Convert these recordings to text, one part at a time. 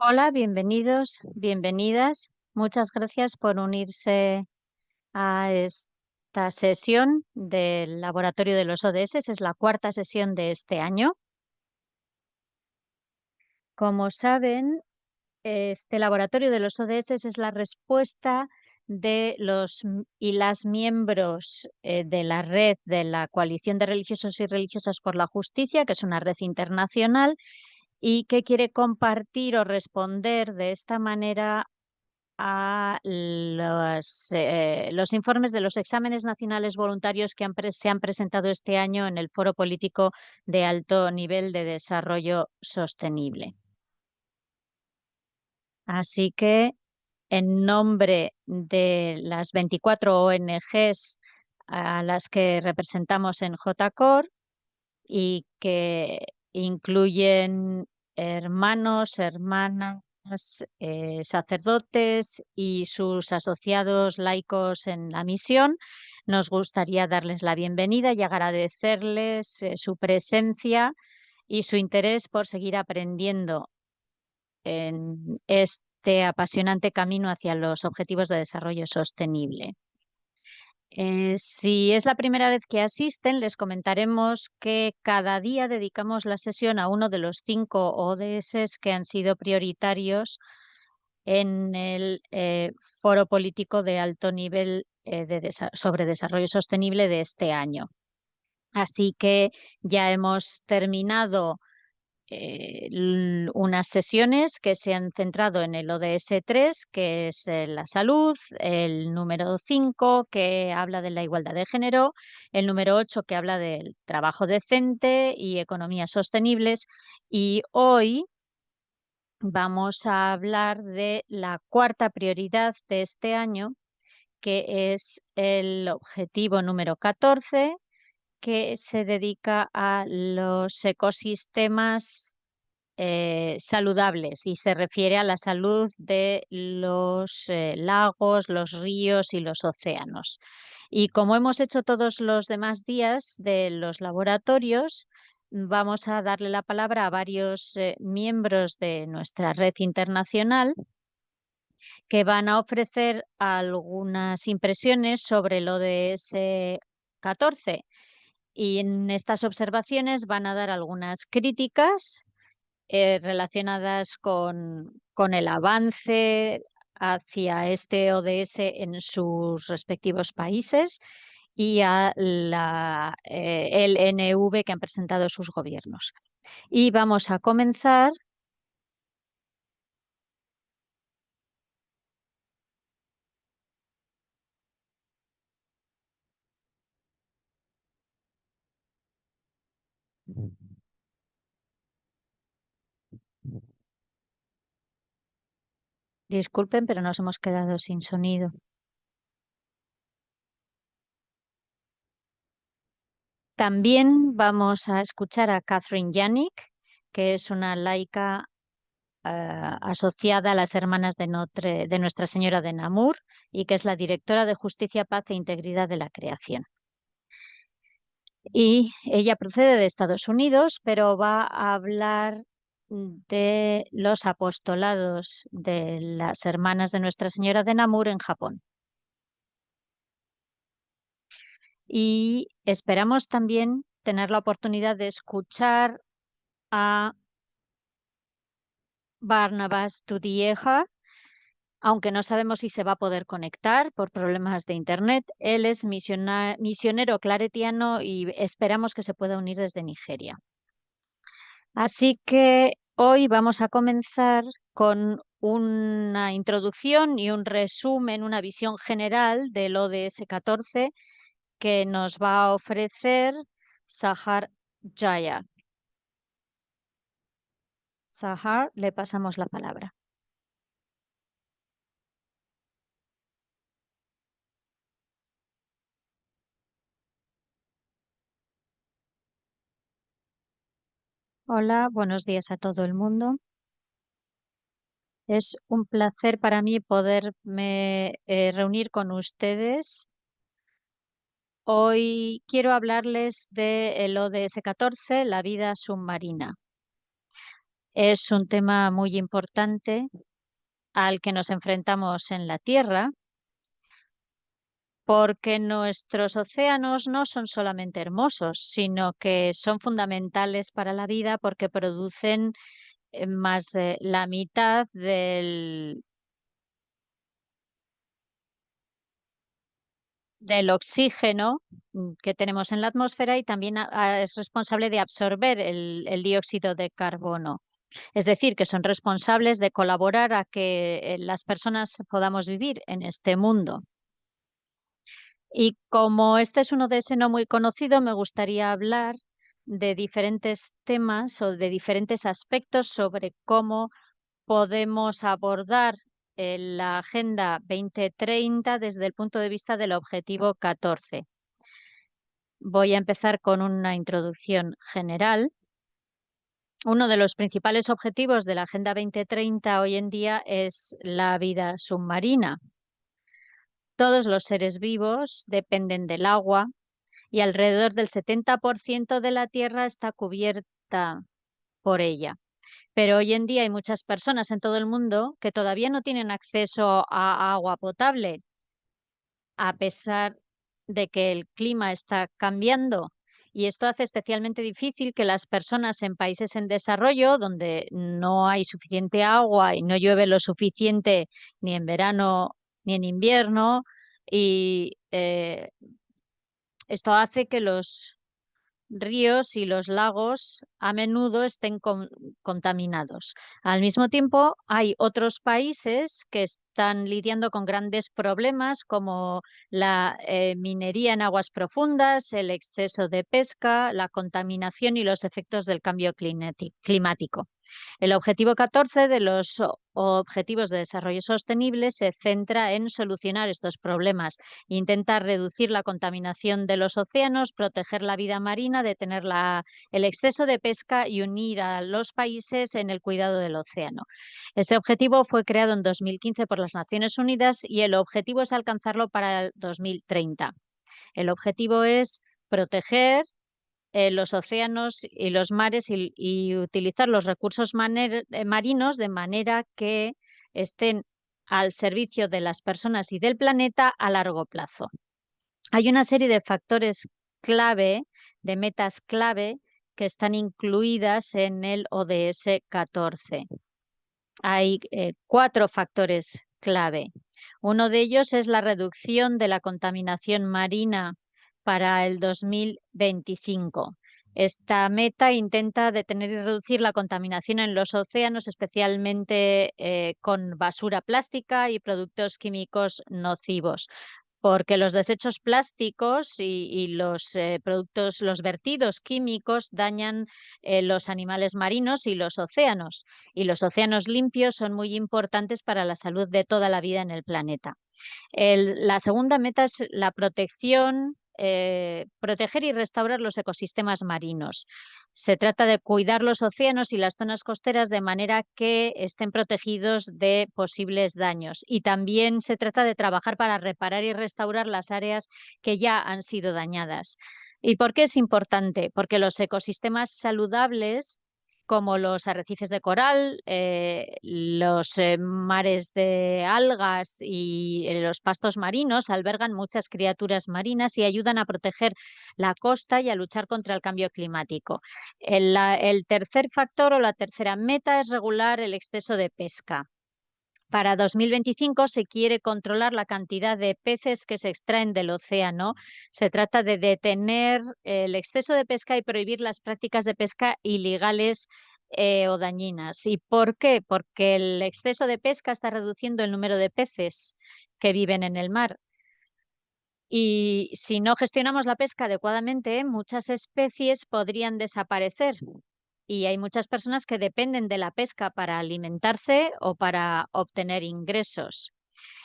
Hola, bienvenidos, bienvenidas. Muchas gracias por unirse a esta sesión del Laboratorio de los ODS. Es la cuarta sesión de este año. Como saben, este Laboratorio de los ODS es la respuesta de los y las miembros de la red de la Coalición de Religiosos y Religiosas por la Justicia, que es una red internacional y que quiere compartir o responder de esta manera a los informes de los exámenes nacionales voluntarios que se han presentado este año en el Foro Político de Alto Nivel de Desarrollo Sostenible. Así que, en nombre de las 24 ONGs a las que representamos en JCOR y que incluyen hermanos, hermanas, sacerdotes y sus asociados laicos en la misión, nos gustaría darles la bienvenida y agradecerles su presencia y su interés por seguir aprendiendo en este apasionante camino hacia los objetivos de desarrollo sostenible. Si es la primera vez que asisten, les comentaremos que cada día dedicamos la sesión a uno de los 5 ODS que han sido prioritarios en el Foro Político de Alto Nivel sobre Desarrollo Sostenible de este año. Así que ya hemos terminado unas sesiones que se han centrado en el ODS 3, que es la salud, el número 5, que habla de la igualdad de género, el número 8, que habla del trabajo decente y economías sostenibles, y hoy vamos a hablar de la cuarta prioridad de este año, que es el objetivo número 14, que se dedica a los ecosistemas saludables y se refiere a la salud de los lagos, los ríos y los océanos. Y como hemos hecho todos los demás días de los laboratorios, vamos a darle la palabra a varios miembros de nuestra red internacional que van a ofrecer algunas impresiones sobre el ODS 14. Y en estas observaciones van a dar algunas críticas relacionadas con el avance hacia este ODS en sus respectivos países y a el NV que han presentado sus gobiernos. Y vamos a comenzar. Disculpen, pero nos hemos quedado sin sonido. También vamos a escuchar a Catherine Yannick, que es una laica asociada a las Hermanas de Nuestra Señora de Namur y que es la directora de Justicia, Paz e Integridad de la Creación. Y ella procede de Estados Unidos, pero va a hablar de los apostolados de las Hermanas de Nuestra Señora de Namur en Japón. Y esperamos también tener la oportunidad de escuchar a Barnabas Tudieja, aunque no sabemos si se va a poder conectar por problemas de internet. Él es misionero claretiano y esperamos que se pueda unir desde Nigeria. Así que hoy vamos a comenzar con una introducción y un resumen, una visión general del ODS 14 que nos va a ofrecer Sahar Jaya. Sahar, le pasamos la palabra. Hola, buenos días a todo el mundo. Es un placer para mí poderme reunir con ustedes. Hoy quiero hablarles del ODS 14, la vida submarina. Es un tema muy importante al que nos enfrentamos en la Tierra, porque nuestros océanos no son solamente hermosos, sino que son fundamentales para la vida porque producen más de la mitad del oxígeno que tenemos en la atmósfera y también es responsable de absorber el dióxido de carbono. Es decir, que son responsables de colaborar a que las personas podamos vivir en este mundo. Y como este es uno de ese no muy conocido, me gustaría hablar de diferentes temas o de diferentes aspectos sobre cómo podemos abordar la Agenda 2030 desde el punto de vista del objetivo 14. Voy a empezar con una introducción general. Uno de los principales objetivos de la Agenda 2030 hoy en día es la vida submarina. Todos los seres vivos dependen del agua y alrededor del 70% de la Tierra está cubierta por ella. Pero hoy en día hay muchas personas en todo el mundo que todavía no tienen acceso a agua potable, a pesar de que el clima está cambiando. Y esto hace especialmente difícil que las personas en países en desarrollo, donde no hay suficiente agua y no llueve lo suficiente ni en verano ni en invierno, y esto hace que los ríos y los lagos a menudo estén contaminados. Al mismo tiempo, hay otros países que están lidiando con grandes problemas como la minería en aguas profundas, el exceso de pesca, la contaminación y los efectos del cambio climático. El objetivo 14 de los Objetivos de Desarrollo Sostenible se centra en solucionar estos problemas, intentar reducir la contaminación de los océanos, proteger la vida marina, detener el exceso de pesca y unir a los países en el cuidado del océano. Este objetivo fue creado en 2015 por las Naciones Unidas y el objetivo es alcanzarlo para el 2030. El objetivo es proteger los océanos y los mares y utilizar los recursos marinos de manera que estén al servicio de las personas y del planeta a largo plazo. Hay una serie de factores clave, de metas clave, que están incluidas en el ODS 14. Hay 4 factores clave. Uno de ellos es la reducción de la contaminación marina para el 2025. Esta meta intenta detener y reducir la contaminación en los océanos, especialmente con basura plástica y productos químicos nocivos, porque los desechos plásticos y los productos, los vertidos químicos dañan los animales marinos y los océanos. Y los océanos limpios son muy importantes para la salud de toda la vida en el planeta. La segunda meta es la protección, proteger y restaurar los ecosistemas marinos. Se trata de cuidar los océanos y las zonas costeras de manera que estén protegidos de posibles daños. Y también se trata de trabajar para reparar y restaurar las áreas que ya han sido dañadas. ¿Y por qué es importante? Porque los ecosistemas saludables como los arrecifes de coral, los mares de algas y los pastos marinos albergan muchas criaturas marinas y ayudan a proteger la costa y a luchar contra el cambio climático. El tercer factor o la tercera meta es regular el exceso de pesca. Para 2025 se quiere controlar la cantidad de peces que se extraen del océano. Se trata de detener el exceso de pesca y prohibir las prácticas de pesca ilegales o dañinas. ¿Y por qué? Porque el exceso de pesca está reduciendo el número de peces que viven en el mar. Y si no gestionamos la pesca adecuadamente, muchas especies podrían desaparecer. Y hay muchas personas que dependen de la pesca para alimentarse o para obtener ingresos.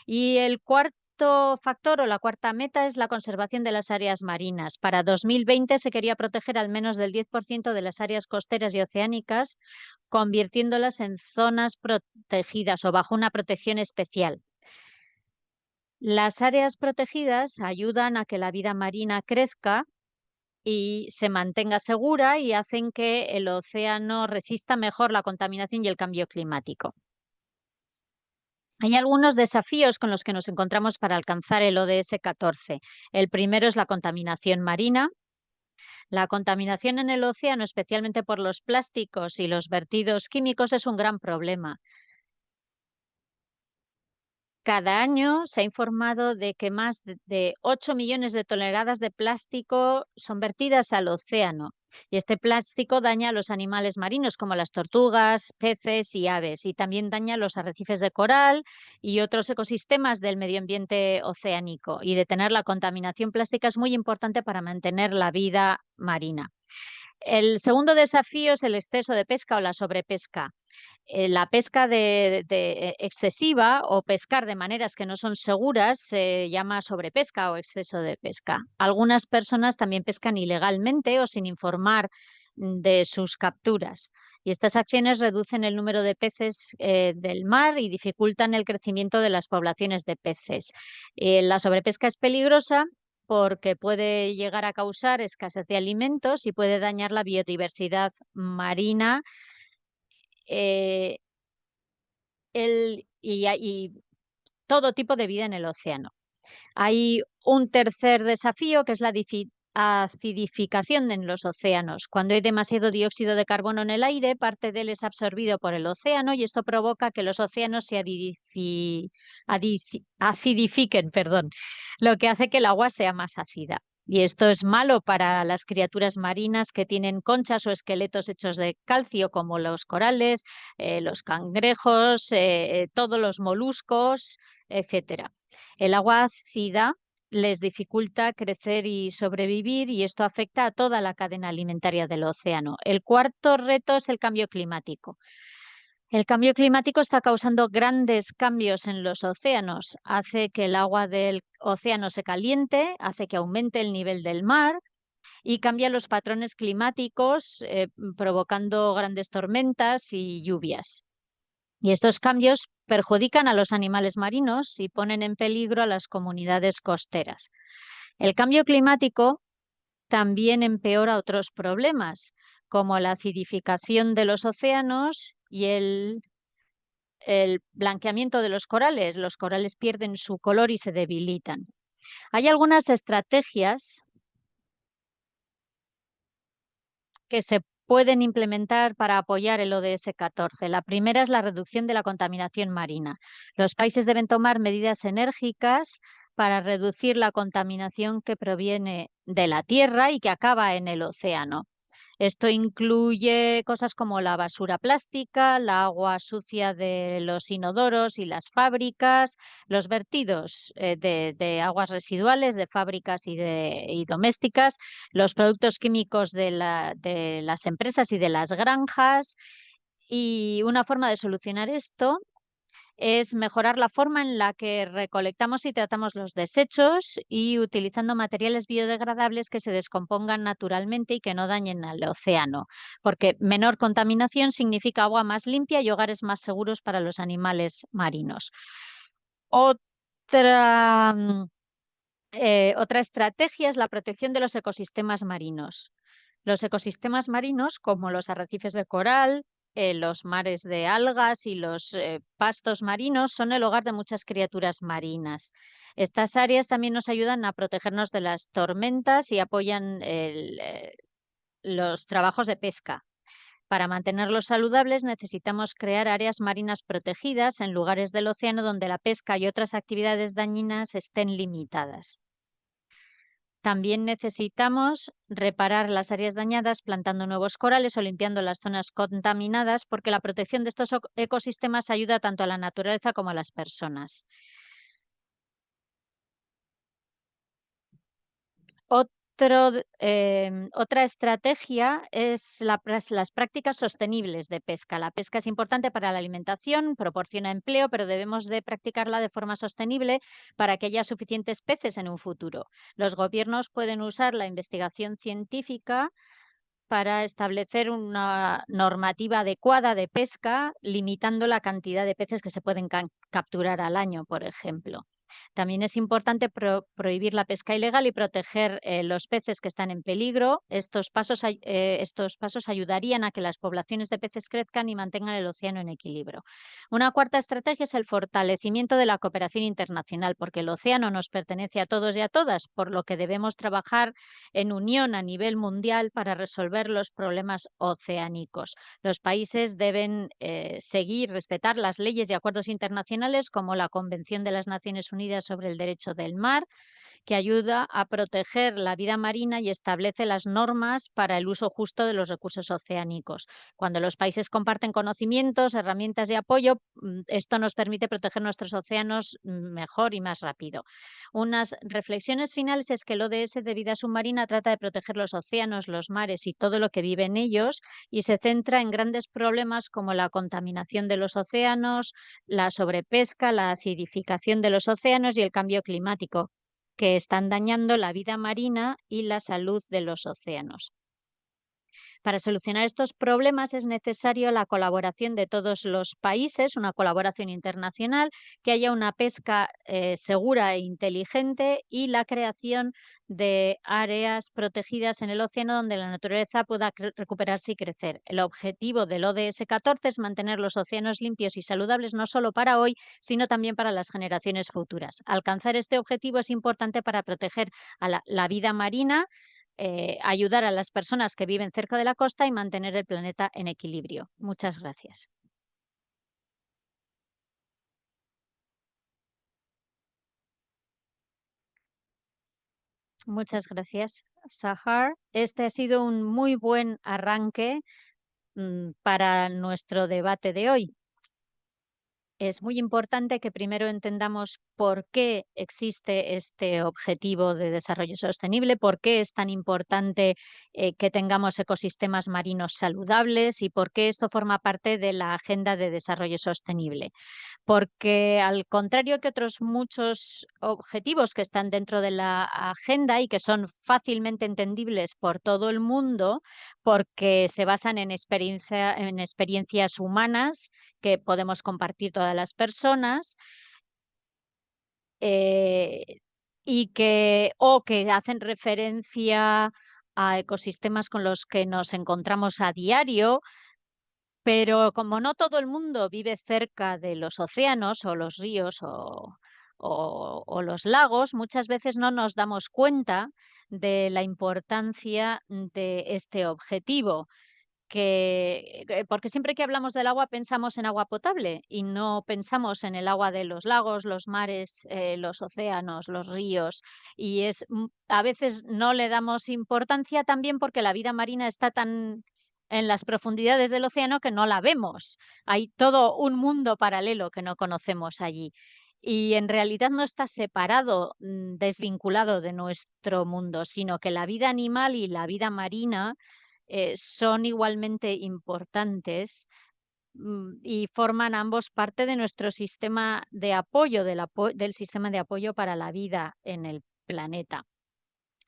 Y el cuarto factor o la cuarta meta es la conservación de las áreas marinas. Para 2020 se quería proteger al menos del 10% de las áreas costeras y oceánicas, convirtiéndolas en zonas protegidas o bajo una protección especial. Las áreas protegidas ayudan a que la vida marina crezca y se mantenga segura y hacen que el océano resista mejor la contaminación y el cambio climático. Hay algunos desafíos con los que nos encontramos para alcanzar el ODS 14. El primero es la contaminación marina. La contaminación en el océano, especialmente por los plásticos y los vertidos químicos, es un gran problema. Cada año se ha informado de que más de 8 millones de toneladas de plástico son vertidas al océano. Y este plástico daña a los animales marinos como las tortugas, peces y aves. Y también daña los arrecifes de coral y otros ecosistemas del medio ambiente oceánico. Y detener la contaminación plástica es muy importante para mantener la vida marina. El segundo desafío es el exceso de pesca o la sobrepesca. La pesca excesiva o pescar de maneras que no son seguras se llama sobrepesca o exceso de pesca. Algunas personas también pescan ilegalmente o sin informar de sus capturas. Y estas acciones reducen el número de peces del mar y dificultan el crecimiento de las poblaciones de peces. La sobrepesca es peligrosa porque puede llegar a causar escasez de alimentos y puede dañar la biodiversidad marina eh, y todo tipo de vida en el océano. Hay un tercer desafío que es la acidificación en los océanos. Cuando hay demasiado dióxido de carbono en el aire, parte de él es absorbido por el océano y esto provoca que los océanos se acidifiquen, perdón, lo que hace que el agua sea más ácida. Y esto es malo para las criaturas marinas que tienen conchas o esqueletos hechos de calcio, como los corales, los cangrejos, todos los moluscos, etcétera. El agua ácida les dificulta crecer y sobrevivir y esto afecta a toda la cadena alimentaria del océano. El cuarto reto es el cambio climático. El cambio climático está causando grandes cambios en los océanos. Hace que el agua del océano se caliente, hace que aumente el nivel del mar y cambia los patrones climáticos, provocando grandes tormentas y lluvias. Y estos cambios perjudican a los animales marinos y ponen en peligro a las comunidades costeras. El cambio climático también empeora otros problemas, como la acidificación de los océanos y el blanqueamiento de los corales. Los corales pierden su color y se debilitan. Hay algunas estrategias que se pueden implementar para apoyar el ODS 14. La primera es la reducción de la contaminación marina. Los países deben tomar medidas enérgicas para reducir la contaminación que proviene de la tierra y que acaba en el océano. Esto incluye cosas como la basura plástica, la agua sucia de los inodoros y las fábricas, los vertidos de aguas residuales de fábricas y domésticas, los productos químicos de las empresas y de las granjas. Y una forma de solucionar esto es mejorar la forma en la que recolectamos y tratamos los desechos y utilizando materiales biodegradables que se descompongan naturalmente y que no dañen al océano, porque menor contaminación significa agua más limpia y hogares más seguros para los animales marinos. Otra, otra estrategia es la protección de los ecosistemas marinos. Los ecosistemas marinos, como los arrecifes de coral, los mares de algas y los pastos marinos, son el hogar de muchas criaturas marinas. Estas áreas también nos ayudan a protegernos de las tormentas y apoyan los trabajos de pesca. Para mantenerlos saludables necesitamos crear áreas marinas protegidas en lugares del océano donde la pesca y otras actividades dañinas estén limitadas. También necesitamos reparar las áreas dañadas plantando nuevos corales o limpiando las zonas contaminadas porque la protección de estos ecosistemas ayuda tanto a la naturaleza como a las personas. Otra estrategia es las prácticas sostenibles de pesca. La pesca es importante para la alimentación, proporciona empleo, pero debemos de practicarla de forma sostenible para que haya suficientes peces en un futuro. Los gobiernos pueden usar la investigación científica para establecer una normativa adecuada de pesca, limitando la cantidad de peces que se pueden capturar al año, por ejemplo. También es importante prohibir la pesca ilegal y proteger los peces que están en peligro. Estos pasos ayudarían a que las poblaciones de peces crezcan y mantengan el océano en equilibrio. Una cuarta estrategia es el fortalecimiento de la cooperación internacional, porque el océano nos pertenece a todos y a todas, por lo que debemos trabajar en unión a nivel mundial para resolver los problemas oceánicos. Los países deben seguir, respetar las leyes y acuerdos internacionales como la Convención de las Naciones Unidas sobre el Derecho del Mar, que ayuda a proteger la vida marina y establece las normas para el uso justo de los recursos oceánicos. Cuando los países comparten conocimientos, herramientas y apoyo, esto nos permite proteger nuestros océanos mejor y más rápido. Unas reflexiones finales es que el ODS de vida submarina trata de proteger los océanos, los mares y todo lo que vive en ellos, y se centra en grandes problemas como la contaminación de los océanos, la sobrepesca, la acidificación de los océanos y el cambio climático, que están dañando la vida marina y la salud de los océanos. Para solucionar estos problemas es necesaria la colaboración de todos los países, una colaboración internacional, que haya una pesca segura e inteligente y la creación de áreas protegidas en el océano donde la naturaleza pueda recuperarse y crecer. El objetivo del ODS 14 es mantener los océanos limpios y saludables no solo para hoy, sino también para las generaciones futuras. Alcanzar este objetivo es importante para proteger a la vida marina, ayudar a las personas que viven cerca de la costa y mantener el planeta en equilibrio. Muchas gracias. Muchas gracias, Sahar. Este ha sido un muy buen arranque para nuestro debate de hoy. Es muy importante que primero entendamos por qué existe este objetivo de desarrollo sostenible, por qué es tan importante que tengamos ecosistemas marinos saludables y por qué esto forma parte de la Agenda de Desarrollo Sostenible. Porque al contrario que otros muchos objetivos que están dentro de la agenda y que son fácilmente entendibles por todo el mundo, porque se basan en experiencias humanas que podemos compartir todas las personas, eh, o que hacen referencia a ecosistemas con los que nos encontramos a diario, pero como no todo el mundo vive cerca de los océanos o los ríos o los lagos, muchas veces no nos damos cuenta de la importancia de este objetivo. Porque siempre que hablamos del agua pensamos en agua potable y no pensamos en el agua de los lagos, los mares, los océanos, los ríos. Y a veces no le damos importancia también porque la vida marina está tan en las profundidades del océano que no la vemos. Hay todo un mundo paralelo que no conocemos allí. Y en realidad no está separado, desvinculado de nuestro mundo, sino que la vida animal y la vida marina son igualmente importantes, y forman ambos parte de nuestro sistema de apoyo, del sistema de apoyo para la vida en el planeta.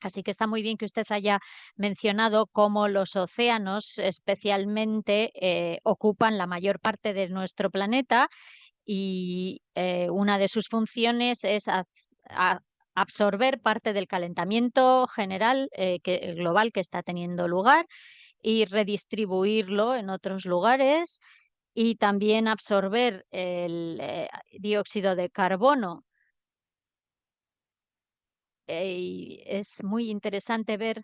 Así que está muy bien que usted haya mencionado cómo los océanos especialmente ocupan la mayor parte de nuestro planeta y una de sus funciones es absorber parte del calentamiento general global que está teniendo lugar y redistribuirlo en otros lugares y también absorber el dióxido de carbono. Y es muy interesante ver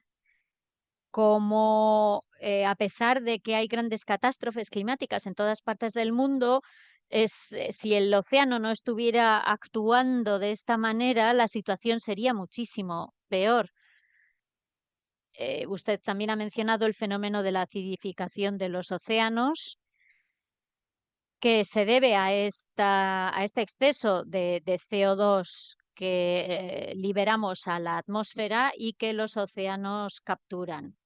cómo, a pesar de que hay grandes catástrofes climáticas en todas partes del mundo, si el océano no estuviera actuando de esta manera, la situación sería muchísimo peor. Usted también ha mencionado el fenómeno de la acidificación de los océanos, que se debe a este exceso de CO2 que liberamos a la atmósfera y que los océanos capturan.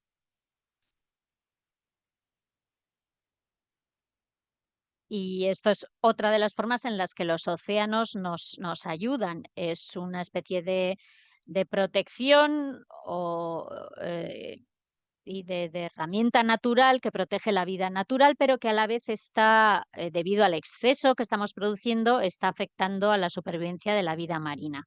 Y esto es otra de las formas en las que los océanos nos ayudan. Es una especie de protección de herramienta natural que protege la vida natural, pero que a la vez está, debido al exceso que estamos produciendo, está afectando a la supervivencia de la vida marina.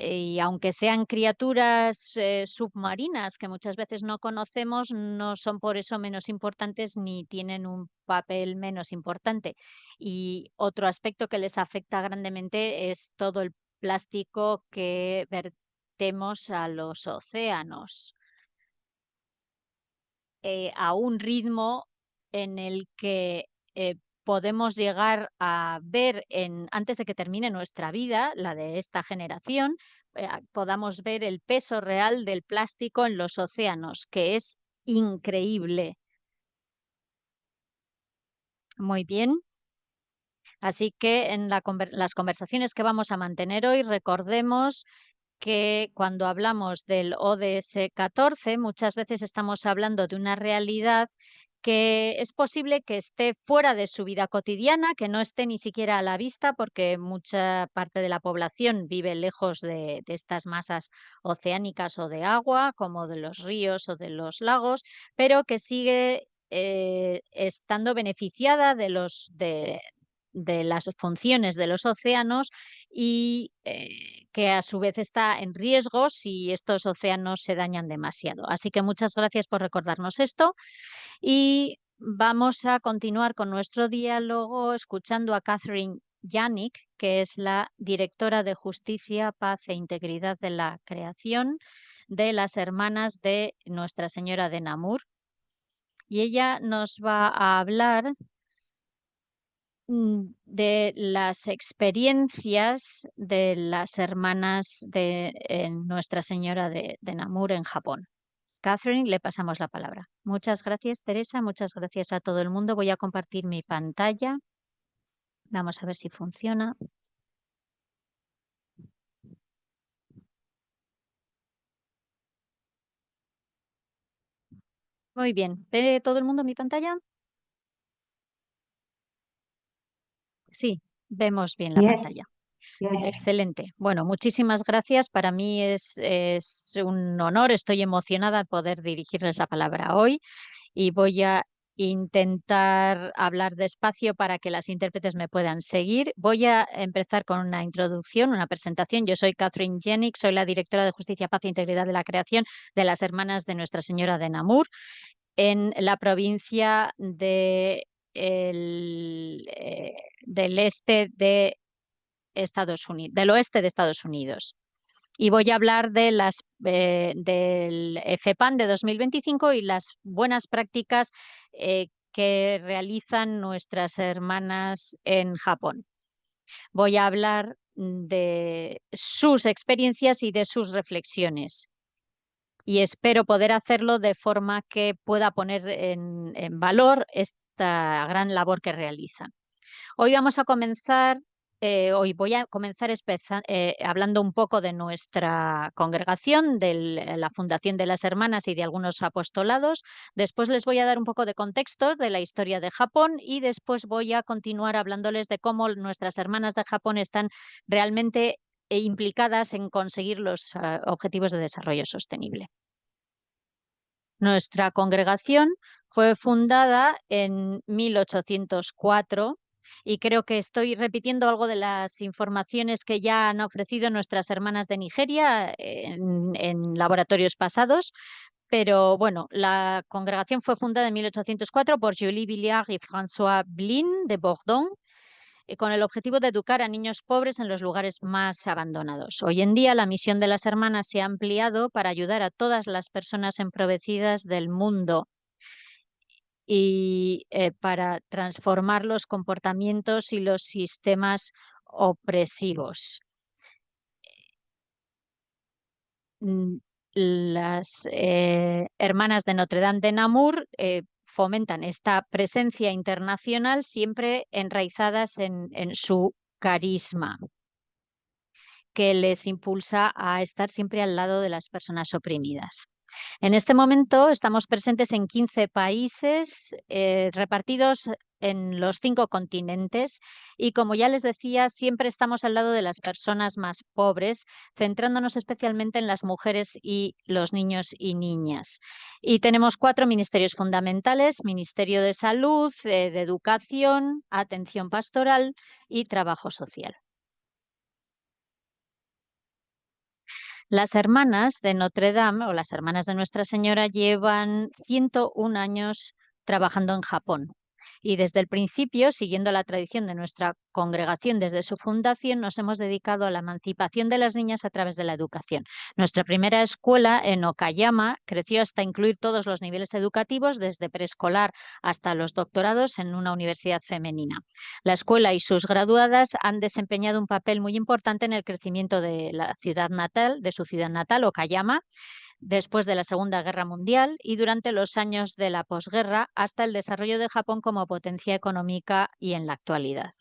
Y aunque sean criaturas submarinas que muchas veces no conocemos, no son por eso menos importantes ni tienen un papel menos importante. Y otro aspecto que les afecta grandemente es todo el plástico que vertemos a los océanos, a un ritmo en el que podemos llegar a ver antes de que termine nuestra vida, la de esta generación, podamos ver el peso real del plástico en los océanos, que es increíble. Muy bien. Así que en las conversaciones que vamos a mantener hoy, recordemos que cuando hablamos del ODS 14, muchas veces estamos hablando de una realidad que es posible que esté fuera de su vida cotidiana, que no esté ni siquiera a la vista, porque mucha parte de la población vive lejos de estas masas oceánicas o de agua, como de los ríos o de los lagos, pero que sigue estando beneficiada de las funciones de los océanos y que a su vez está en riesgo si estos océanos se dañan demasiado. Así que muchas gracias por recordarnos esto y vamos a continuar con nuestro diálogo escuchando a Catherine Yannick, que es la directora de Justicia, Paz e Integridad de la Creación de las Hermanas de Nuestra Señora de Namur. Y ella nos va a hablar de las experiencias de las hermanas de Nuestra Señora de Namur en Japón. Catherine, le pasamos la palabra. Muchas gracias, Teresa. Muchas gracias a todo el mundo. Voy a compartir mi pantalla. Vamos a ver si funciona. Muy bien. ¿Ve todo el mundo mi pantalla? Sí, vemos bien la pantalla. Yes. Excelente. Bueno, muchísimas gracias. Para mí es un honor, estoy emocionada de poder dirigirles la palabra hoy y voy a intentar hablar despacio para que las intérpretes me puedan seguir. Voy a empezar con una introducción, una presentación. Yo soy Catherine Yannick, soy la directora de Justicia, Paz e Integridad de la Creación de las Hermanas de Nuestra Señora de Namur en la provincia del este de Estados Unidos, del oeste de Estados Unidos. Y voy a hablar del FEPAN de 2025 y las buenas prácticas que realizan nuestras hermanas en Japón. Voy a hablar de sus experiencias y de sus reflexiones. Y espero poder hacerlo de forma que pueda poner en valor esta gran labor que realizan. Hoy voy a comenzar hablando un poco de nuestra congregación, de la Fundación de las Hermanas y de algunos apostolados. Después les voy a dar un poco de contexto de la historia de Japón y después voy a continuar hablándoles de cómo nuestras hermanas de Japón están realmente implicadas en conseguir los objetivos de desarrollo sostenible. Nuestra congregación fue fundada en 1804 y creo que estoy repitiendo algo de las informaciones que ya han ofrecido nuestras hermanas de Nigeria en laboratorios pasados. Pero bueno, la congregación fue fundada en 1804 por Julie Villard y François Blin de Bordeaux, con el objetivo de educar a niños pobres en los lugares más abandonados. Hoy en día, la misión de las hermanas se ha ampliado para ayudar a todas las personas empobrecidas del mundo y para transformar los comportamientos y los sistemas opresivos. Las hermanas de Notre Dame de Namur fomentan esta presencia internacional siempre enraizadas en su carisma, que les impulsa a estar siempre al lado de las personas oprimidas. En este momento estamos presentes en 15 países repartidos en los 5 continentes y, como ya les decía, siempre estamos al lado de las personas más pobres, centrándonos especialmente en las mujeres y los niños y niñas. Y tenemos 4 ministerios fundamentales: Ministerio de Salud, de Educación, Atención Pastoral y Trabajo Social. Las hermanas de Notre Dame, o las hermanas de Nuestra Señora, llevan 101 años trabajando en Japón. Y desde el principio, siguiendo la tradición de nuestra congregación desde su fundación, nos hemos dedicado a la emancipación de las niñas a través de la educación. Nuestra primera escuela en Okayama creció hasta incluir todos los niveles educativos, desde preescolar hasta los doctorados en una universidad femenina. La escuela y sus graduadas han desempeñado un papel muy importante en el crecimiento de la ciudad natal, de su ciudad natal, Okayama, después de la Segunda Guerra Mundial y durante los años de la posguerra, hasta el desarrollo de Japón como potencia económica y en la actualidad.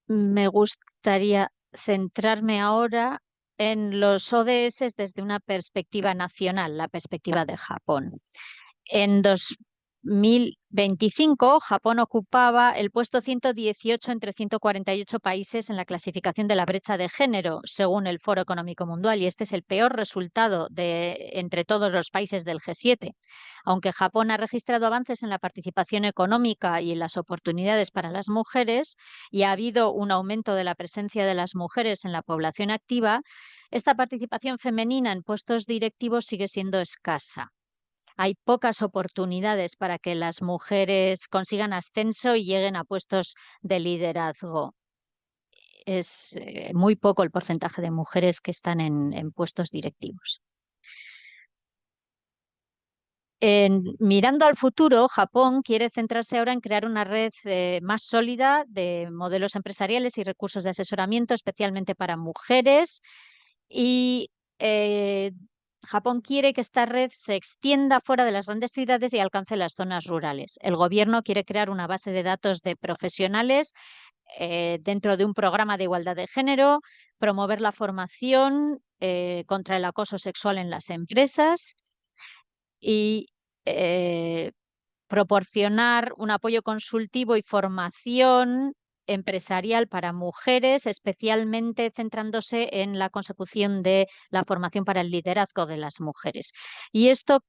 Me gustaría centrarme ahora en los ODS desde una perspectiva nacional, la perspectiva de Japón. En 2025, Japón ocupaba el puesto 118 entre 148 países en la clasificación de la brecha de género, según el Foro Económico Mundial, y este es el peor resultado entre todos los países del G7. Aunque Japón ha registrado avances en la participación económica y en las oportunidades para las mujeres, y ha habido un aumento de la presencia de las mujeres en la población activa, esta participación femenina en puestos directivos sigue siendo escasa. Hay pocas oportunidades para que las mujeres consigan ascenso y lleguen a puestos de liderazgo. Es muy poco el porcentaje de mujeres que están en puestos directivos. Mirando al futuro, Japón quiere centrarse ahora en crear una red más sólida de modelos empresariales y recursos de asesoramiento, especialmente para mujeres, y Japón quiere que esta red se extienda fuera de las grandes ciudades y alcance las zonas rurales. El gobierno quiere crear una base de datos de profesionales dentro de un programa de igualdad de género, promover la formación contra el acoso sexual en las empresas y eh, proporcionar un apoyo consultivo y formación empresarial para mujeres, especialmente centrándose en la consecución de la formación para el liderazgo de las mujeres. Y esto,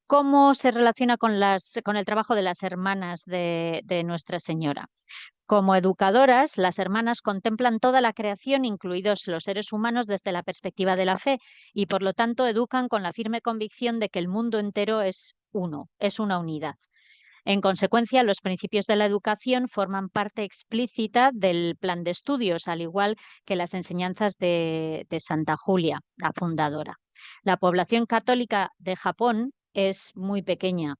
¿cómo se relaciona con el trabajo de las hermanas de Nuestra Señora? Como educadoras, las hermanas contemplan toda la creación, incluidos los seres humanos, desde la perspectiva de la fe y, por lo tanto, educan con la firme convicción de que el mundo entero es uno, es una unidad. En consecuencia, los principios de la educación forman parte explícita del plan de estudios, al igual que las enseñanzas de Santa Julia, la fundadora. La población católica de Japón es muy pequeña,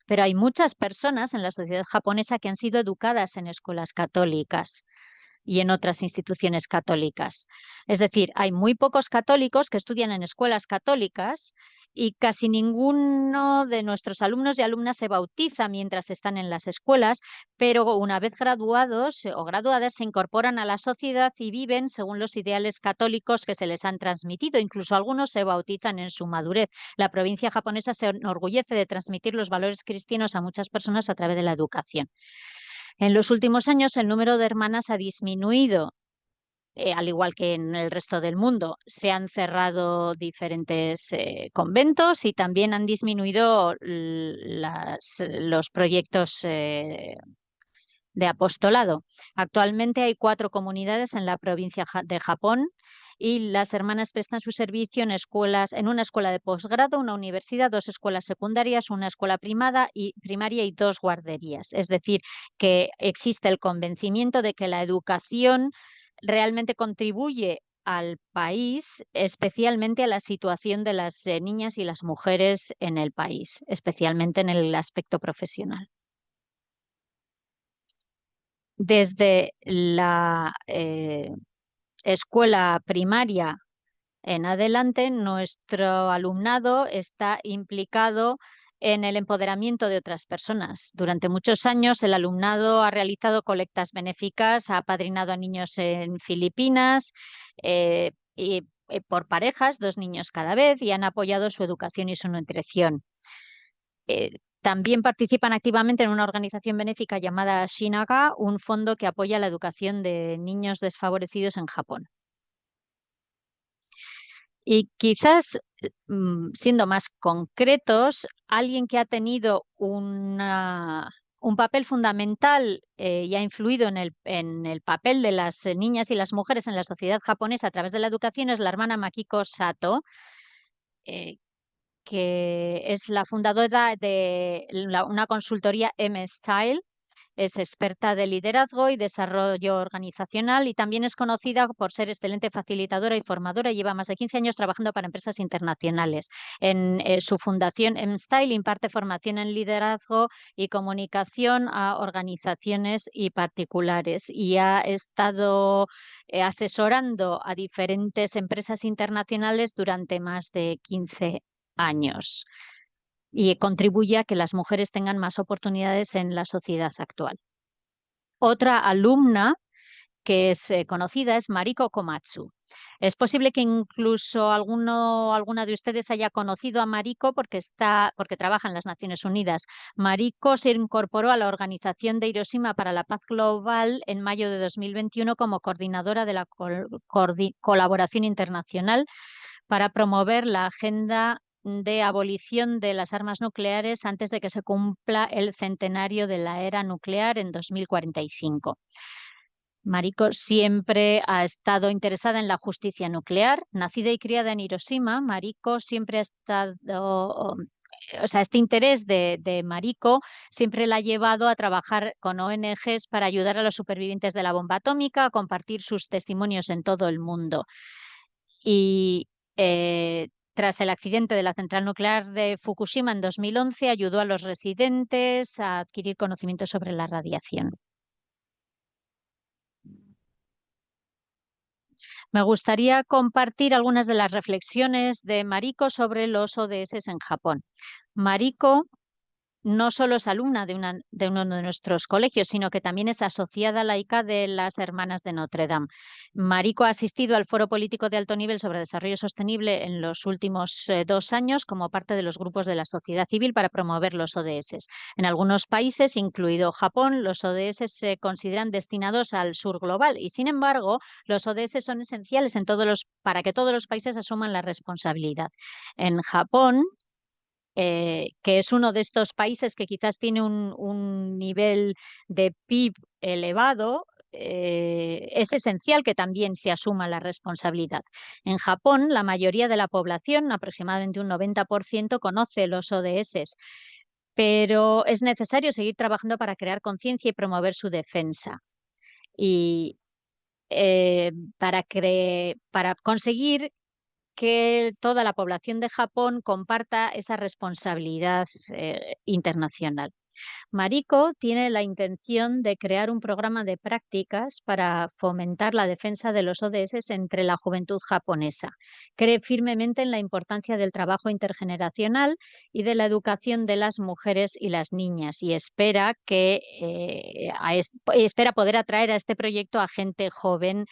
pero hay muchas personas en la sociedad japonesa que han sido educadas en escuelas católicas y en otras instituciones católicas. Es decir, hay muy pocos católicos que estudian en escuelas católicas y casi ninguno de nuestros alumnos y alumnas se bautiza mientras están en las escuelas, pero una vez graduados o graduadas se incorporan a la sociedad y viven según los ideales católicos que se les han transmitido. Incluso algunos se bautizan en su madurez. La provincia japonesa se enorgullece de transmitir los valores cristianos a muchas personas a través de la educación. En los últimos años, el número de hermanas ha disminuido, al igual que en el resto del mundo. Se han cerrado diferentes conventos y también han disminuido los proyectos de apostolado. Actualmente hay 4 comunidades en la provincia de Japón y las hermanas prestan su servicio en una escuela de posgrado, una universidad, 2 escuelas secundarias, una escuela primaria y 2 guarderías. Es decir, que existe el convencimiento de que la educación realmente contribuye al país, especialmente a la situación de las niñas y las mujeres en el país, especialmente en el aspecto profesional. Desde la escuela primaria en adelante, nuestro alumnado está implicado en el empoderamiento de otras personas. Durante muchos años, el alumnado ha realizado colectas benéficas, ha apadrinado a niños en Filipinas por parejas, 2 niños cada vez, y han apoyado su educación y su nutrición. también participan activamente en una organización benéfica llamada Shinaga, un fondo que apoya la educación de niños desfavorecidos en Japón. Y quizás, siendo más concretos, alguien que ha tenido un papel fundamental y ha influido en el papel de las niñas y las mujeres en la sociedad japonesa a través de la educación es la hermana Makiko Sato, eh, que es la fundadora de una consultoría M-Style. Es experta de liderazgo y desarrollo organizacional y también es conocida por ser excelente facilitadora y formadora. Lleva más de 15 años trabajando para empresas internacionales. En su fundación M-Style imparte formación en liderazgo y comunicación a organizaciones y particulares y ha estado asesorando a diferentes empresas internacionales durante más de 15 años y contribuye a que las mujeres tengan más oportunidades en la sociedad actual. Otra alumna que es conocida es Mariko Komatsu. Es posible que incluso alguna de ustedes haya conocido a Mariko porque trabaja en las Naciones Unidas. Mariko se incorporó a la Organización de Hiroshima para la Paz Global en mayo de 2021 como coordinadora de la colaboración internacional para promover la agenda de abolición de las armas nucleares antes de que se cumpla el centenario de la era nuclear en 2045. Mariko siempre ha estado interesada en la justicia nuclear. Nacida y criada en Hiroshima, Mariko siempre ha estado, o sea, este interés de Mariko siempre la ha llevado a trabajar con ONGs para ayudar a los supervivientes de la bomba atómica, a compartir sus testimonios en todo el mundo. Y tras el accidente de la central nuclear de Fukushima en 2011, ayudó a los residentes a adquirir conocimientos sobre la radiación. Me gustaría compartir algunas de las reflexiones de Mariko sobre los ODS en Japón. Mariko no solo es alumna de uno de nuestros colegios, sino que también es asociada laica de las Hermanas de Notre Dame. Mariko ha asistido al Foro Político de Alto Nivel sobre Desarrollo Sostenible en los últimos 2 años como parte de los grupos de la sociedad civil para promover los ODS. En algunos países, incluido Japón, los ODS se consideran destinados al sur global y, sin embargo, los ODS son esenciales para que todos los países asuman la responsabilidad. En Japón, que es uno de estos países que quizás tiene un nivel de PIB elevado, es esencial que también se asuma la responsabilidad. En Japón, la mayoría de la población, aproximadamente un 90%, conoce los ODS, pero es necesario seguir trabajando para crear conciencia y promover su defensa. Y para conseguir que toda la población de Japón comparta esa responsabilidad internacional. Mariko tiene la intención de crear un programa de prácticas para fomentar la defensa de los ODS entre la juventud japonesa. Cree firmemente en la importancia del trabajo intergeneracional y de la educación de las mujeres y las niñas y espera poder atraer a este proyecto a gente joven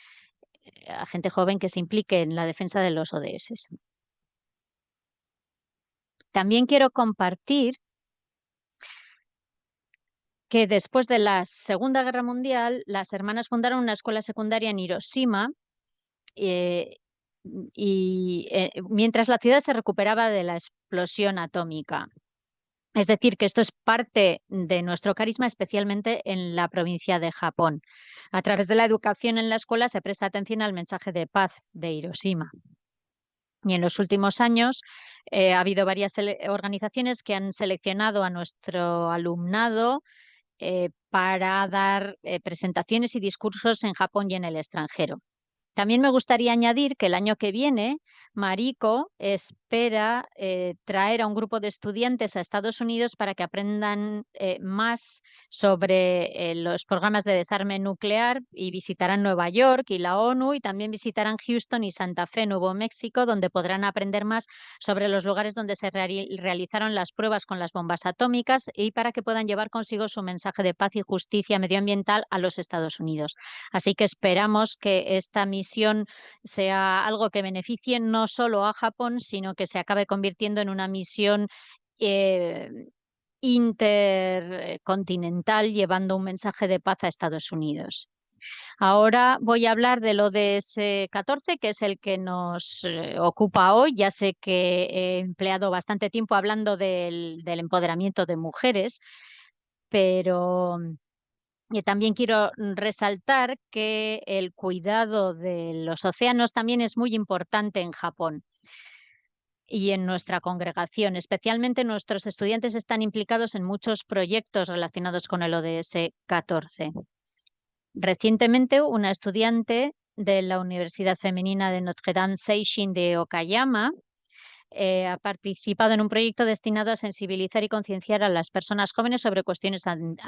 que se implique en la defensa de los ODS. También quiero compartir que después de la Segunda Guerra Mundial, las hermanas fundaron una escuela secundaria en Hiroshima eh, mientras la ciudad se recuperaba de la explosión atómica. Es decir, que esto es parte de nuestro carisma, especialmente en la provincia de Japón. A través de la educación en la escuela se presta atención al mensaje de paz de Hiroshima. Y en los últimos años ha habido varias organizaciones que han seleccionado a nuestro alumnado para dar presentaciones y discursos en Japón y en el extranjero. También me gustaría añadir que el año que viene Mariko espera traer a un grupo de estudiantes a Estados Unidos para que aprendan más sobre los programas de desarme nuclear y visitarán Nueva York y la ONU y también visitarán Houston y Santa Fe, Nuevo México, donde podrán aprender más sobre los lugares donde se realizaron las pruebas con las bombas atómicas y para que puedan llevar consigo su mensaje de paz y justicia medioambiental a los Estados Unidos. Así que esperamos que esta misión sea algo que beneficie no solo a Japón, sino que se acabe convirtiendo en una misión intercontinental llevando un mensaje de paz a Estados Unidos. Ahora voy a hablar del ODS 14, que es el que nos ocupa hoy. Ya sé que he empleado bastante tiempo hablando del empoderamiento de mujeres, pero también quiero resaltar que el cuidado de los océanos también es muy importante en Japón y en nuestra congregación. Especialmente nuestros estudiantes están implicados en muchos proyectos relacionados con el ODS 14. Recientemente, una estudiante de la Universidad Femenina de Notre Dame Seishin de Okayama ha participado en un proyecto destinado a sensibilizar y concienciar a las personas jóvenes sobre cuestiones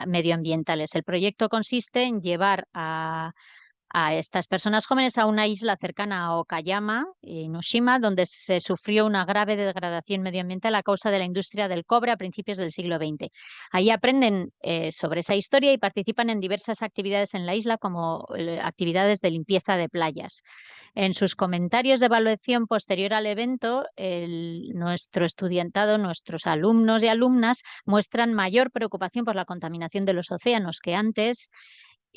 medioambientales. El proyecto consiste en llevar a estas personas jóvenes a una isla cercana a Okayama, Inoshima, donde se sufrió una grave degradación medioambiental a causa de la industria del cobre a principios del siglo XX. Ahí aprenden sobre esa historia y participan en diversas actividades en la isla, como actividades de limpieza de playas. En sus comentarios de evaluación posterior al evento, nuestro estudiantado, nuestros alumnos y alumnas muestran mayor preocupación por la contaminación de los océanos que antes,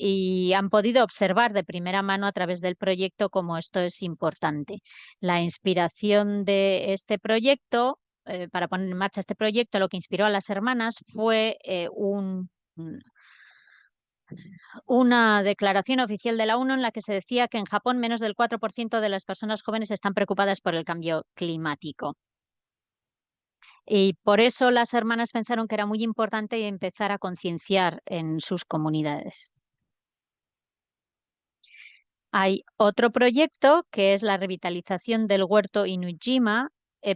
y han podido observar de primera mano a través del proyecto cómo esto es importante. La inspiración de este proyecto, para poner en marcha este proyecto, lo que inspiró a las hermanas fue una declaración oficial de la ONU en la que se decía que en Japón menos del 4% de las personas jóvenes están preocupadas por el cambio climático. Y por eso las hermanas pensaron que era muy importante empezar a concienciar en sus comunidades. Hay otro proyecto que es la revitalización del huerto Inujima.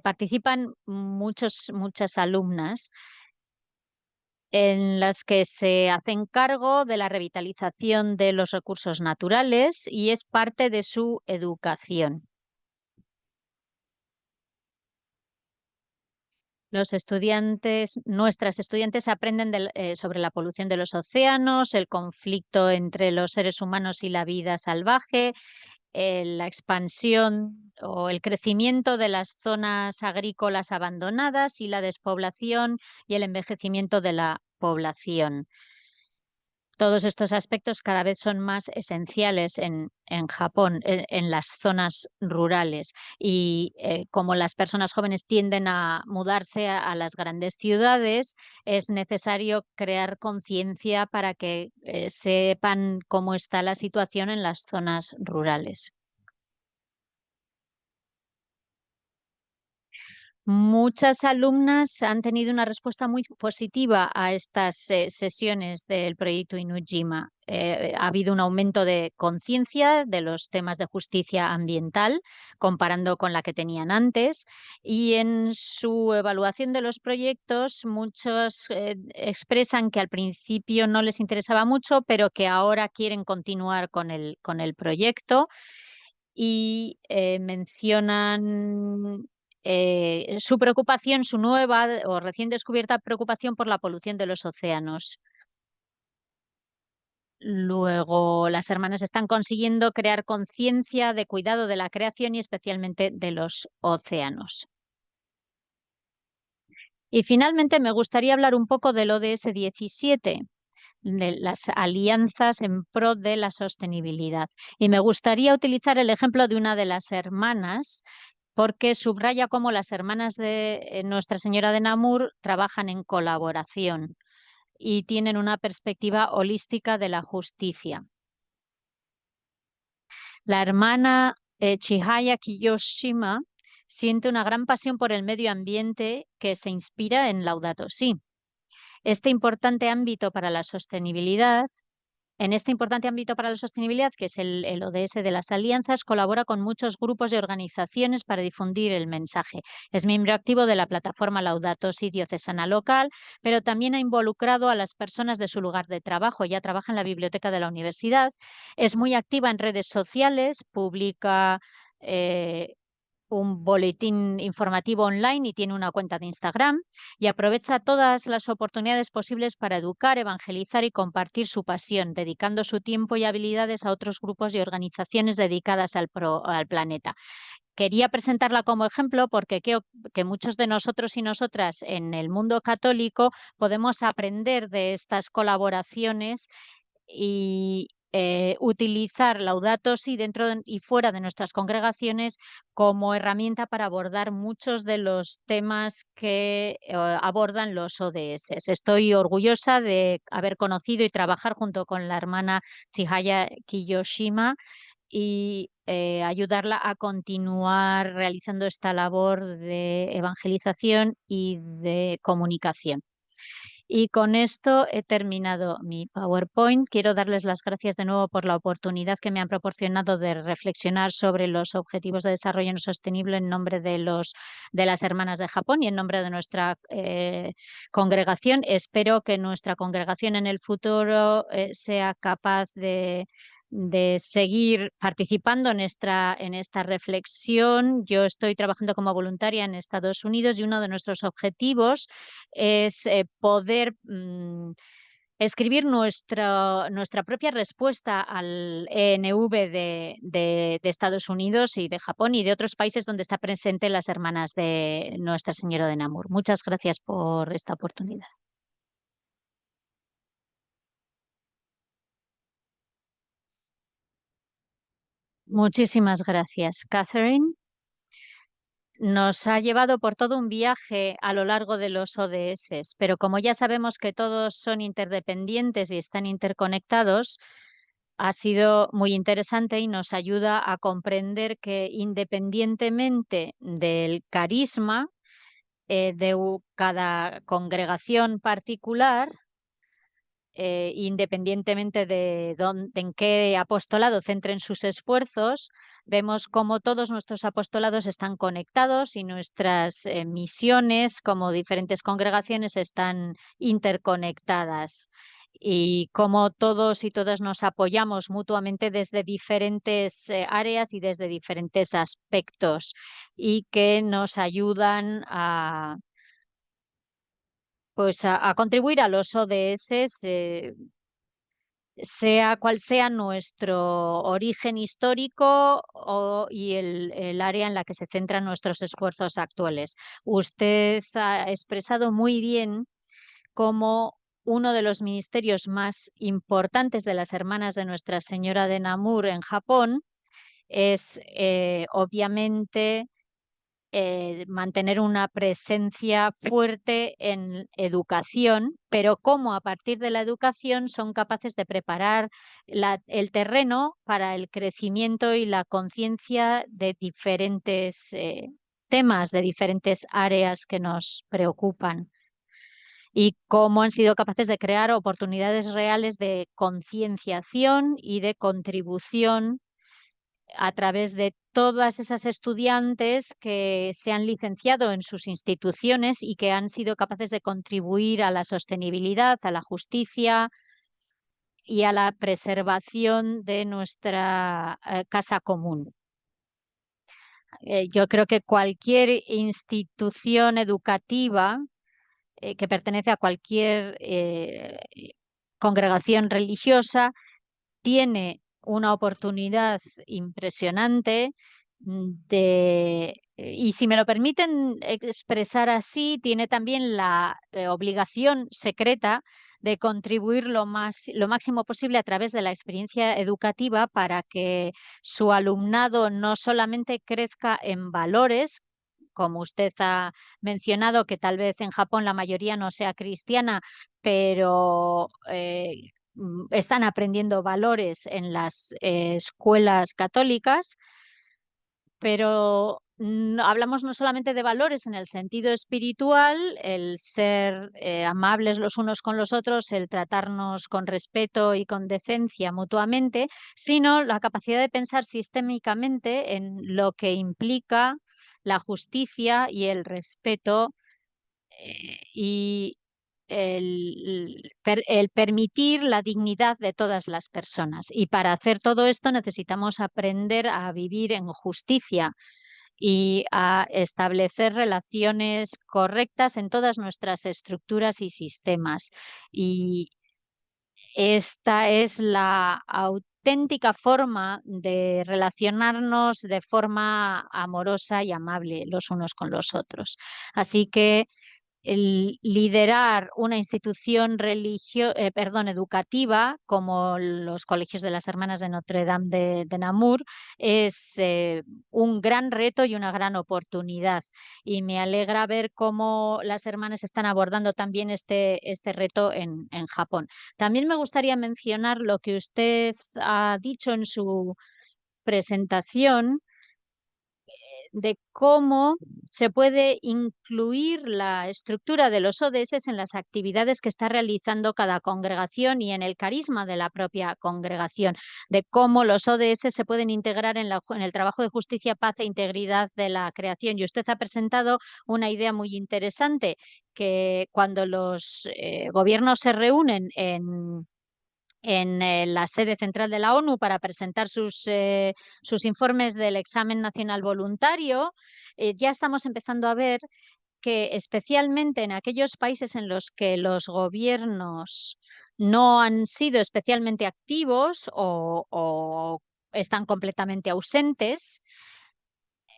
Participan muchas alumnas en las que se hacen cargo de la revitalización de los recursos naturales y es parte de su educación. Nuestras estudiantes aprenden sobre la polución de los océanos, el conflicto entre los seres humanos y la vida salvaje, la expansión o el crecimiento de las zonas agrícolas abandonadas y la despoblación y el envejecimiento de la población. Todos estos aspectos cada vez son más esenciales en Japón, en las zonas rurales. Y como las personas jóvenes tienden a mudarse a las grandes ciudades, es necesario crear conciencia para que sepan cómo está la situación en las zonas rurales. Muchas alumnas han tenido una respuesta muy positiva a estas sesiones del proyecto Inujima. Ha habido un aumento de conciencia de los temas de justicia ambiental comparando con la que tenían antes, y en su evaluación de los proyectos muchos expresan que al principio no les interesaba mucho, pero que ahora quieren continuar con el proyecto y mencionan su preocupación, su nueva o recién descubierta preocupación por la polución de los océanos. Luego, las hermanas están consiguiendo crear conciencia de cuidado de la creación y especialmente de los océanos. Y finalmente me gustaría hablar un poco del ODS 17, de las alianzas en pro de la sostenibilidad. Y me gustaría utilizar el ejemplo de una de las hermanas porque subraya cómo las hermanas de Nuestra Señora de Namur trabajan en colaboración y tienen una perspectiva holística de la justicia. La hermana Chihaya Kiyoshima siente una gran pasión por el medio ambiente que se inspira en Laudato Si. Este importante ámbito para la sostenibilidad En este importante ámbito para la sostenibilidad, que es el ODS de las alianzas, colabora con muchos grupos y organizaciones para difundir el mensaje. Es miembro activo de la plataforma Laudato Si diocesana local, pero también ha involucrado a las personas de su lugar de trabajo. Ya trabaja en la biblioteca de la universidad. Es muy activa en redes sociales, publica un boletín informativo online y tiene una cuenta de Instagram y aprovecha todas las oportunidades posibles para educar, evangelizar y compartir su pasión, dedicando su tiempo y habilidades a otros grupos y organizaciones dedicadas al planeta. Quería presentarla como ejemplo porque creo que muchos de nosotros y nosotras en el mundo católico podemos aprender de estas colaboraciones y utilizar Laudato Si dentro y fuera de nuestras congregaciones como herramienta para abordar muchos de los temas que abordan los ODS. Estoy orgullosa de haber conocido y trabajar junto con la hermana Chihaya Kiyoshima y ayudarla a continuar realizando esta labor de evangelización y de comunicación. Y con esto he terminado mi PowerPoint. Quiero darles las gracias de nuevo por la oportunidad que me han proporcionado de reflexionar sobre los objetivos de desarrollo sostenible en nombre de las hermanas de Japón y en nombre de nuestra congregación. Espero que nuestra congregación en el futuro sea capaz de seguir participando en esta reflexión. Yo estoy trabajando como voluntaria en Estados Unidos y uno de nuestros objetivos es poder escribir nuestra propia respuesta al ENV de Estados Unidos y de Japón y de otros países donde está presente las hermanas de Nuestra Señora de Namur. Muchas gracias por esta oportunidad. Muchísimas gracias, Catherine. Nos ha llevado por todo un viaje a lo largo de los ODS, pero como ya sabemos que todos son interdependientes y están interconectados, ha sido muy interesante y nos ayuda a comprender que independientemente del carisma de cada congregación particular, independientemente de en qué apostolado centren sus esfuerzos, vemos cómo todos nuestros apostolados están conectados y nuestras misiones como diferentes congregaciones están interconectadas y cómo todos y todas nos apoyamos mutuamente desde diferentes áreas y desde diferentes aspectos y que nos ayudan a contribuir a los ODS, sea cual sea nuestro origen histórico y el área en la que se centran nuestros esfuerzos actuales. Usted ha expresado muy bien cómo uno de los ministerios más importantes de las hermanas de Nuestra Señora de Namur en Japón es obviamente mantener una presencia fuerte en educación, pero cómo a partir de la educación son capaces de preparar el terreno para el crecimiento y la conciencia de diferentes temas, de diferentes áreas que nos preocupan y cómo han sido capaces de crear oportunidades reales de concienciación y de contribución a través de todas esas estudiantes que se han licenciado en sus instituciones y que han sido capaces de contribuir a la sostenibilidad, a la justicia y a la preservación de nuestra casa común. Yo creo que cualquier institución educativa que pertenece a cualquier congregación religiosa tiene una oportunidad impresionante y si me lo permiten expresar así, tiene también la obligación secreta de contribuir lo máximo posible a través de la experiencia educativa para que su alumnado no solamente crezca en valores, como usted ha mencionado, que tal vez en Japón la mayoría no sea cristiana, pero están aprendiendo valores en las escuelas católicas, pero hablamos no solamente de valores en el sentido espiritual, el ser amables los unos con los otros, el tratarnos con respeto y con decencia mutuamente, sino la capacidad de pensar sistémicamente en lo que implica la justicia y el respeto y el permitir la dignidad de todas las personas. Y para hacer todo esto necesitamos aprender a vivir en justicia y a establecer relaciones correctas en todas nuestras estructuras y sistemas. Y esta es la auténtica forma de relacionarnos de forma amorosa y amable los unos con los otros. Así que el liderar una institución educativa como los colegios de las Hermanas de Notre Dame de Namur es un gran reto y una gran oportunidad. Y me alegra ver cómo las hermanas están abordando también este reto en Japón. También me gustaría mencionar lo que usted ha dicho en su presentación de cómo se puede incluir la estructura de los ODS en las actividades que está realizando cada congregación y en el carisma de la propia congregación, de cómo los ODS se pueden integrar en el trabajo de justicia, paz e integridad de la creación. Y usted ha presentado una idea muy interesante, que cuando los gobiernos se reúnen en la sede central de la ONU para presentar sus informes del examen nacional voluntario, ya estamos empezando a ver que especialmente en aquellos países en los que los gobiernos no han sido especialmente activos o están completamente ausentes,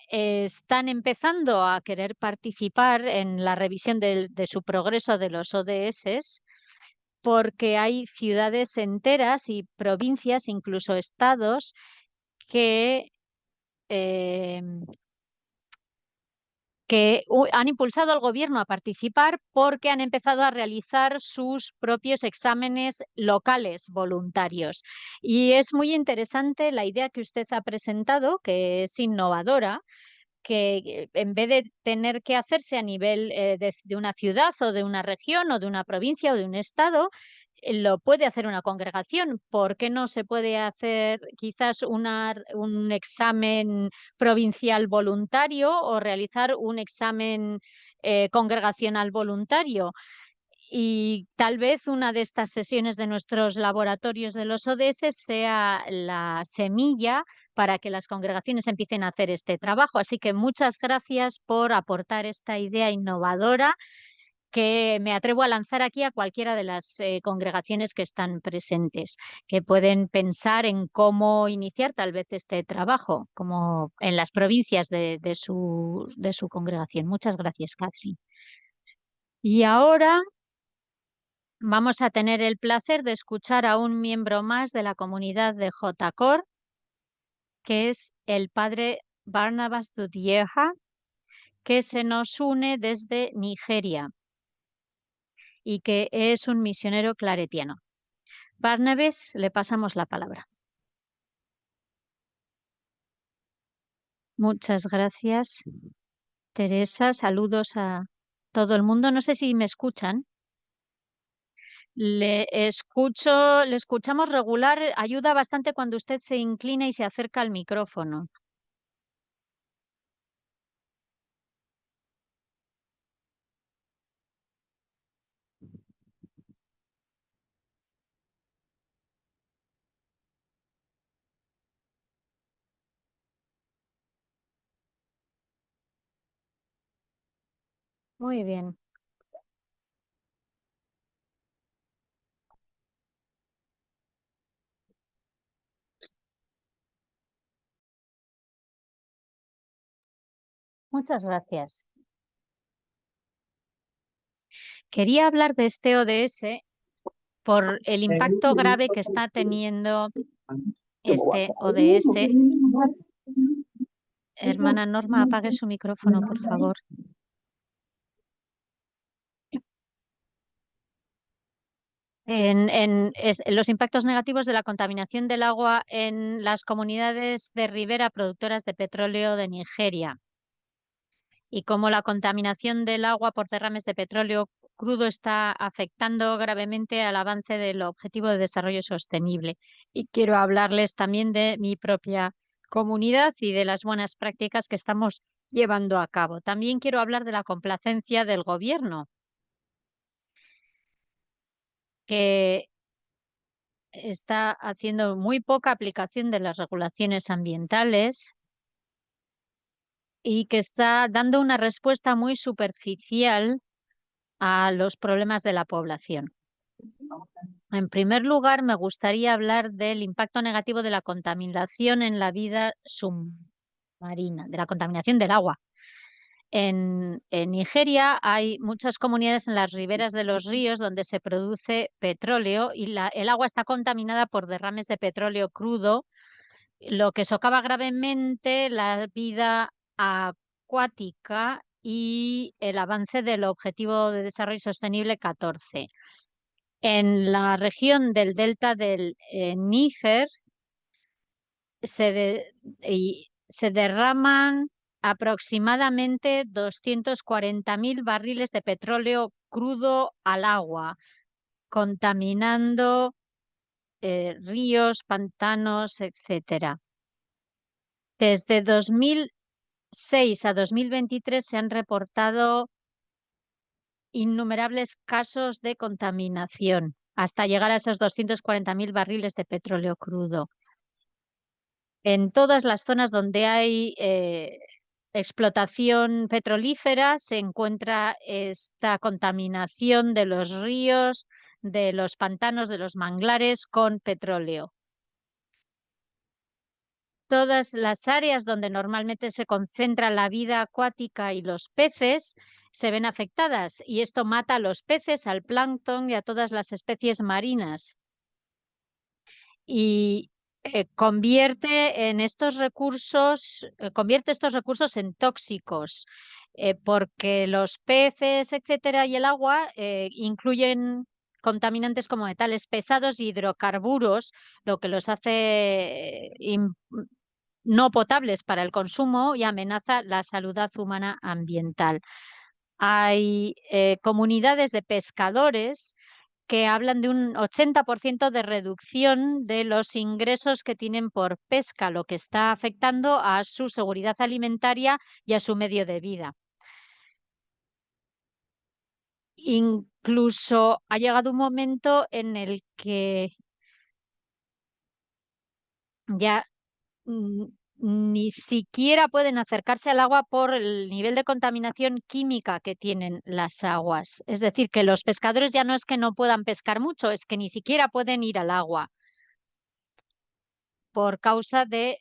están empezando a querer participar en la revisión de su progreso de los ODS, porque hay ciudades enteras y provincias, incluso estados, que, eh, han impulsado al gobierno a participar porque han empezado a realizar sus propios exámenes locales voluntarios. Y es muy interesante la idea que usted ha presentado, que es innovadora, que en vez de tener que hacerse a nivel de una ciudad o de una región o de una provincia o de un estado, lo puede hacer una congregación. ¿Por qué no se puede hacer quizás un examen provincial voluntario o realizar un examen congregacional voluntario? Y tal vez una de estas sesiones de nuestros laboratorios de los ODS sea la semilla para que las congregaciones empiecen a hacer este trabajo. Así que muchas gracias por aportar esta idea innovadora que me atrevo a lanzar aquí a cualquiera de las congregaciones que están presentes, que pueden pensar en cómo iniciar tal vez este trabajo, como en las provincias de su congregación. Muchas gracias, Catherine. Y ahora vamos a tener el placer de escuchar a un miembro más de la comunidad de JCOR, que es el padre Barnabas Dudieja, que se nos une desde Nigeria y que es un misionero claretiano. Barnabas, le pasamos la palabra. Muchas gracias, Teresa. Saludos a todo el mundo. No sé si me escuchan. Le escuchamos regular. Ayuda bastante cuando usted se inclina y se acerca al micrófono. Muy bien. Muchas gracias. Quería hablar de este ODS por el impacto grave que está teniendo este ODS. Hermana Norma, apague su micrófono, por favor. Los impactos negativos de la contaminación del agua en las comunidades de ribera productoras de petróleo de Nigeria, y cómo la contaminación del agua por derrames de petróleo crudo está afectando gravemente al avance del Objetivo de Desarrollo Sostenible. Y quiero hablarles también de mi propia comunidad y de las buenas prácticas que estamos llevando a cabo. También quiero hablar de la complacencia del gobierno, que está haciendo muy poca aplicación de las regulaciones ambientales y que está dando una respuesta muy superficial a los problemas de la población. En primer lugar, me gustaría hablar del impacto negativo de la contaminación en la vida submarina, de la contaminación del agua. En Nigeria hay muchas comunidades en las riberas de los ríos donde se produce petróleo y el agua está contaminada por derrames de petróleo crudo, lo que socava gravemente la vida acuática y el avance del Objetivo de Desarrollo Sostenible 14. En la región del delta del Níger se derraman aproximadamente 240.000 barriles de petróleo crudo al agua, contaminando ríos, pantanos, etcétera. Desde 2006 a 2023 se han reportado innumerables casos de contaminación hasta llegar a esos 240.000 barriles de petróleo crudo. En todas las zonas donde hay explotación petrolífera se encuentra esta contaminación de los ríos, de los pantanos, de los manglares con petróleo. Todas las áreas donde normalmente se concentra la vida acuática y los peces se ven afectadas y esto mata a los peces, al plancton y a todas las especies marinas. Y convierte estos recursos en tóxicos, porque los peces, etcétera, y el agua incluyen contaminantes como metales pesados y hidrocarburos, lo que los hace no potables para el consumo y amenaza la salud humana ambiental. Hay comunidades de pescadores que hablan de un 80% de reducción de los ingresos que tienen por pesca, lo que está afectando a su seguridad alimentaria y a su medio de vida. Incluso ha llegado un momento en el que ya ni siquiera pueden acercarse al agua por el nivel de contaminación química que tienen las aguas. Es decir, que los pescadores ya no es que no puedan pescar mucho, es que ni siquiera pueden ir al agua por causa de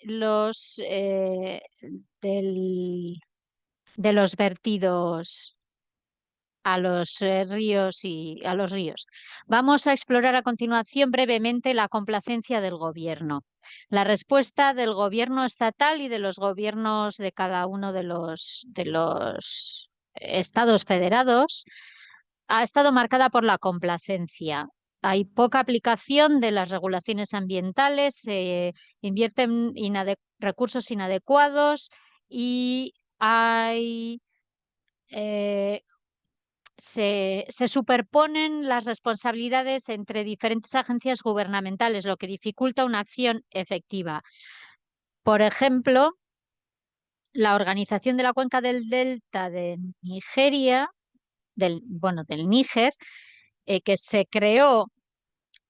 de los vertidos a los ríos y a los ríos. Vamos a explorar a continuación brevemente la complacencia del gobierno. La respuesta del gobierno estatal y de los gobiernos de cada uno de los estados federados ha estado marcada por la complacencia. Hay poca aplicación de las regulaciones ambientales, se invierten recursos inadecuados y hay eh, se superponen las responsabilidades entre diferentes agencias gubernamentales, lo que dificulta una acción efectiva. Por ejemplo, la Organización de la Cuenca del Delta de Nigeria, del Níger, que se creó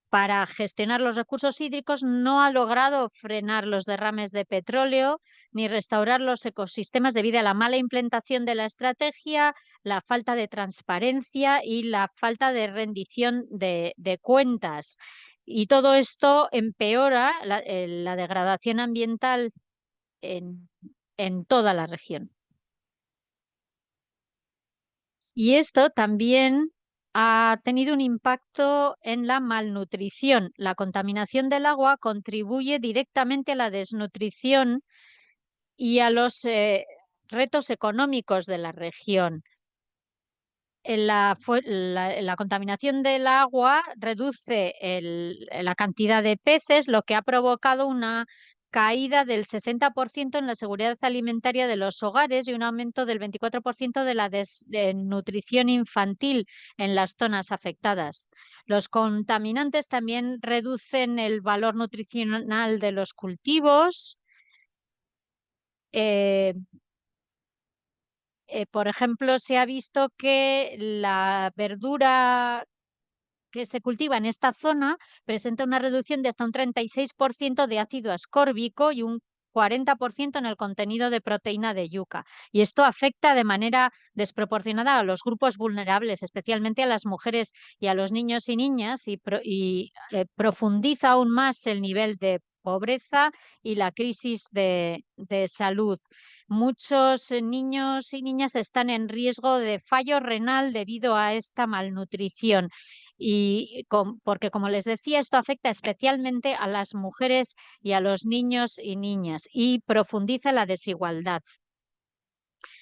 para gestionar los recursos hídricos, no ha logrado frenar los derrames de petróleo ni restaurar los ecosistemas debido a la mala implementación de la estrategia, la falta de transparencia y la falta de rendición de cuentas. Y todo esto empeora la degradación ambiental en toda la región. Y esto también ha tenido un impacto en la malnutrición. La contaminación del agua contribuye directamente a la desnutrición y a los retos económicos de la región. La contaminación del agua reduce la cantidad de peces, lo que ha provocado una caída del 60% en la seguridad alimentaria de los hogares y un aumento del 24% de la desnutrición infantil en las zonas afectadas. Los contaminantes también reducen el valor nutricional de los cultivos. Por ejemplo, se ha visto que la verdura que se cultiva en esta zona presenta una reducción de hasta un 36% de ácido ascórbico y un 40% en el contenido de proteína de yuca. Y esto afecta de manera desproporcionada a los grupos vulnerables, especialmente a las mujeres y a los niños y niñas, y profundiza aún más el nivel de pobreza y la crisis de salud. Muchos niños y niñas están en riesgo de fallo renal debido a esta malnutrición. Porque, como les decía, esto afecta especialmente a las mujeres y a los niños y niñas y profundiza la desigualdad.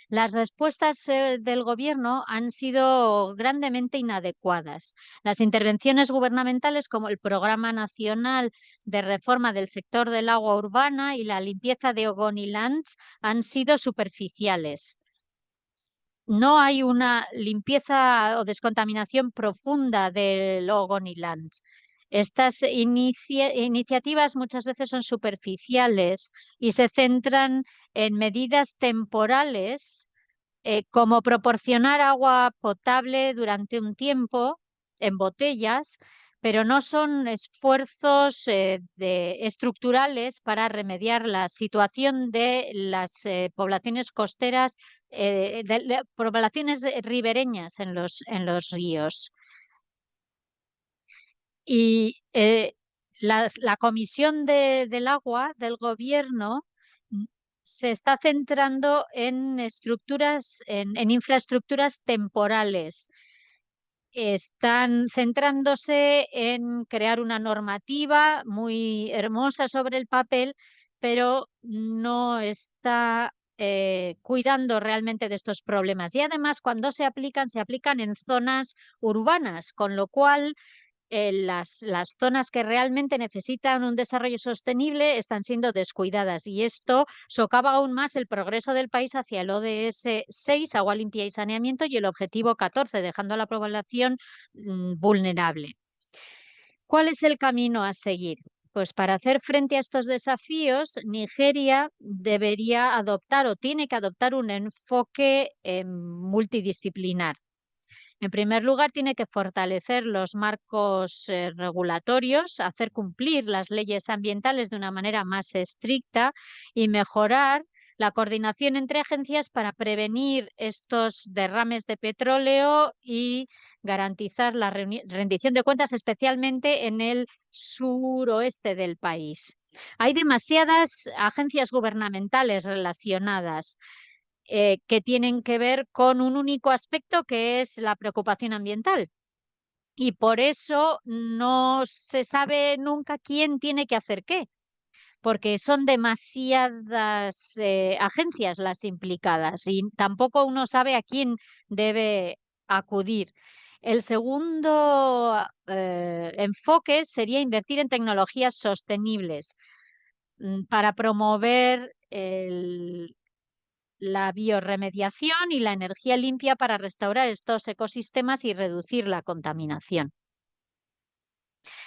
Las respuestas del gobierno han sido grandemente inadecuadas. Las intervenciones gubernamentales, como el Programa Nacional de Reforma del Sector del Agua Urbana y la limpieza de Ogonilands, han sido superficiales. No hay una limpieza o descontaminación profunda del Ogonilands. Estas iniciativas muchas veces son superficiales y se centran en medidas temporales, como proporcionar agua potable durante un tiempo en botellas, pero no son esfuerzos estructurales para remediar la situación de las poblaciones costeras, poblaciones ribereñas en los ríos. Y la Comisión del Agua del Gobierno mm, se está centrando en en infraestructuras temporales. Están centrándose en crear una normativa muy hermosa sobre el papel, pero no está cuidando realmente de estos problemas. Y además, cuando se aplican en zonas urbanas, con lo cual las zonas que realmente necesitan un desarrollo sostenible están siendo descuidadas, y esto socava aún más el progreso del país hacia el ODS 6, agua limpia y saneamiento, y el objetivo 14, dejando a la población vulnerable. ¿Cuál es el camino a seguir? Pues para hacer frente a estos desafíos, Nigeria debería adoptar o tiene que adoptar un enfoque multidisciplinar. En primer lugar, tiene que fortalecer los marcos regulatorios, hacer cumplir las leyes ambientales de una manera más estricta y mejorar la coordinación entre agencias para prevenir estos derrames de petróleo y garantizar la rendición de cuentas, especialmente en el suroeste del país. Hay demasiadas agencias gubernamentales relacionadas, que tienen que ver con un único aspecto, que es la preocupación ambiental. Y por eso no se sabe nunca quién tiene que hacer qué, porque son demasiadas agencias las implicadas y tampoco uno sabe a quién debe acudir. El segundo enfoque sería invertir en tecnologías sostenibles para promover la biorremediación y la energía limpia para restaurar estos ecosistemas y reducir la contaminación.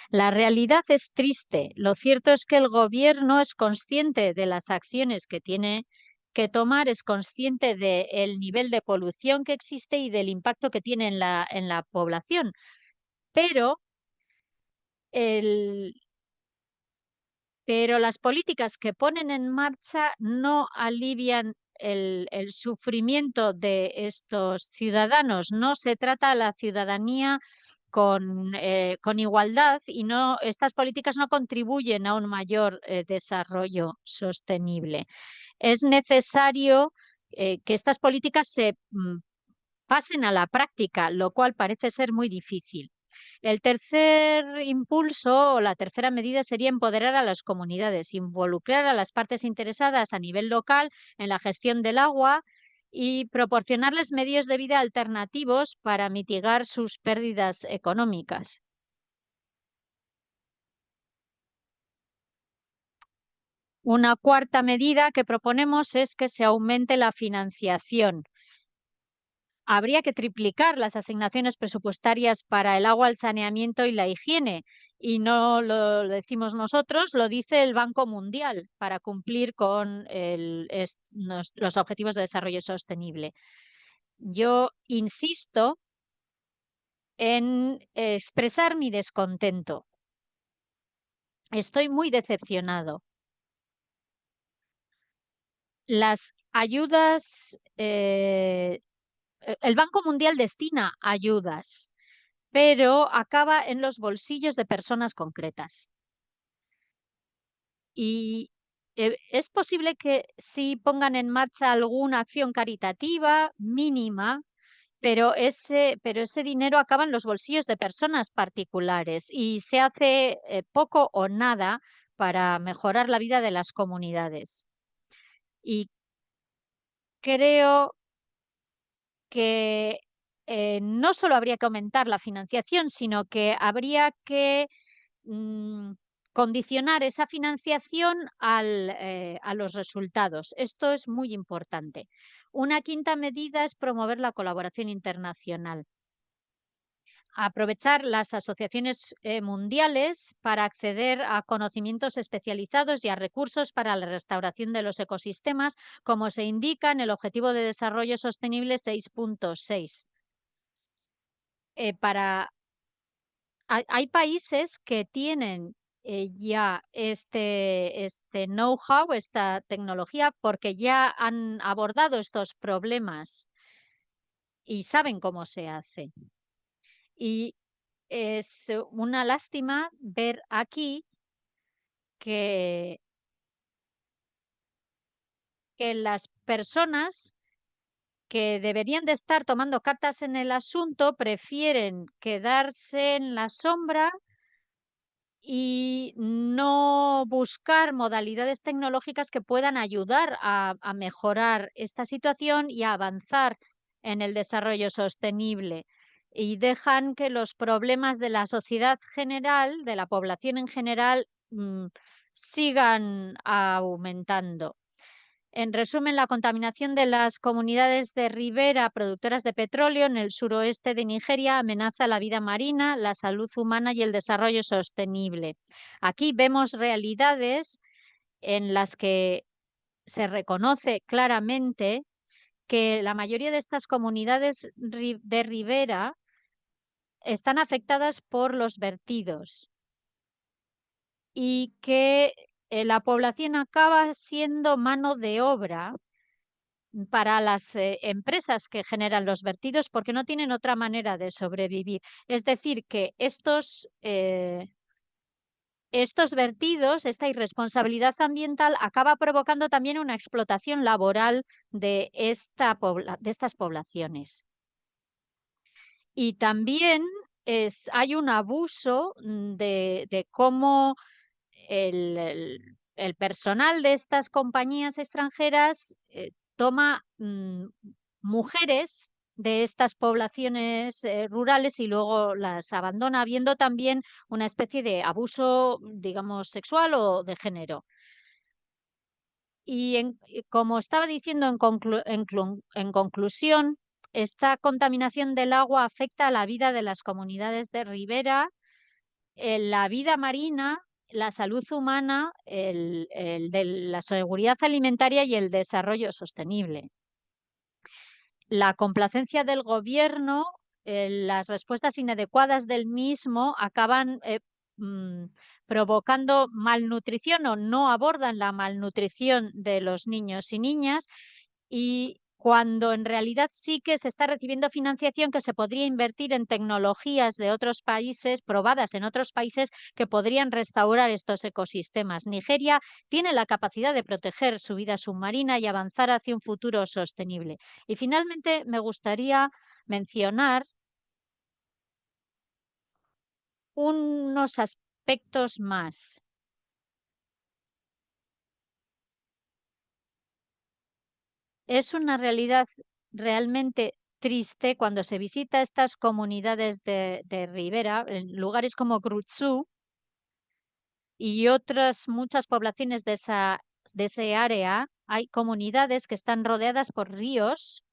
La realidad es triste. Lo cierto es que el gobierno es consciente de las acciones que tiene que tomar, es consciente del nivel de polución que existe y del impacto que tiene en la población, pero el, pero las políticas que ponen en marcha no alivian el sufrimiento de estos ciudadanos. No se trata a la ciudadanía con igualdad, y estas políticas no contribuyen a un mayor desarrollo sostenible. Es necesario que estas políticas se pasen a la práctica, lo cual parece ser muy difícil. El tercer impulso o la tercera medida sería empoderar a las comunidades, involucrar a las partes interesadas a nivel local en la gestión del agua y proporcionarles medios de vida alternativos para mitigar sus pérdidas económicas. Una cuarta medida que proponemos es que se aumente la financiación. Habría que triplicar las asignaciones presupuestarias para el agua, el saneamiento y la higiene. Y no lo decimos nosotros, lo dice el Banco Mundial, para cumplir con los objetivos de desarrollo sostenible. Yo insisto en expresar mi descontento. Estoy muy decepcionado. Las ayudas, el Banco Mundial destina ayudas, pero acaba en los bolsillos de personas concretas. Y es posible que sí pongan en marcha alguna acción caritativa mínima, pero ese dinero acaba en los bolsillos de personas particulares y se hace poco o nada para mejorar la vida de las comunidades. Y creo que no solo habría que aumentar la financiación, sino que habría que mm, condicionar esa financiación a los resultados. Esto es muy importante. Una quinta medida es promover la colaboración internacional. Aprovechar las asociaciones mundiales para acceder a conocimientos especializados y a recursos para la restauración de los ecosistemas, como se indica en el Objetivo de Desarrollo Sostenible 6.6. Hay países que tienen ya este know-how, esta tecnología, porque ya han abordado estos problemas y saben cómo se hace. Y es una lástima ver aquí que, que las personas que deberían de estar tomando cartas en el asunto prefieren quedarse en la sombra y no buscar modalidades tecnológicas que puedan ayudar a mejorar esta situación y a avanzar en el desarrollo sostenible. Y dejan que los problemas de la sociedad general, de la población en general, sigan aumentando. En resumen, la contaminación de las comunidades de ribera productoras de petróleo en el suroeste de Nigeria amenaza la vida marina, la salud humana y el desarrollo sostenible. Aquí vemos realidades en las que se reconoce claramente que la mayoría de estas comunidades de ribera están afectadas por los vertidos y que la población acaba siendo mano de obra para las empresas que generan los vertidos porque no tienen otra manera de sobrevivir. Es decir, que estos vertidos, esta irresponsabilidad ambiental acaba provocando también una explotación laboral de estas poblaciones. Y también hay un abuso de cómo el personal de estas compañías extranjeras toma mujeres de estas poblaciones rurales y luego las abandona, habiendo también una especie de abuso, digamos, sexual o de género. Como estaba diciendo en conclusión, esta contaminación del agua afecta a la vida de las comunidades de ribera, la vida marina, la salud humana, de la seguridad alimentaria y el desarrollo sostenible. La complacencia del gobierno, las respuestas inadecuadas del mismo acaban mm, provocando malnutrición o no abordan la malnutrición de los niños y niñas, y cuando en realidad sí que se está recibiendo financiación que se podría invertir en tecnologías de otros países, probadas en otros países, que podrían restaurar estos ecosistemas. Nigeria tiene la capacidad de proteger su vida submarina y avanzar hacia un futuro sostenible. Y finalmente me gustaría mencionar unos aspectos más. Es una realidad realmente triste cuando se visita estas comunidades de ribera, en lugares como Grutsu y otras muchas poblaciones de ese área. Hay comunidades que están rodeadas por ríos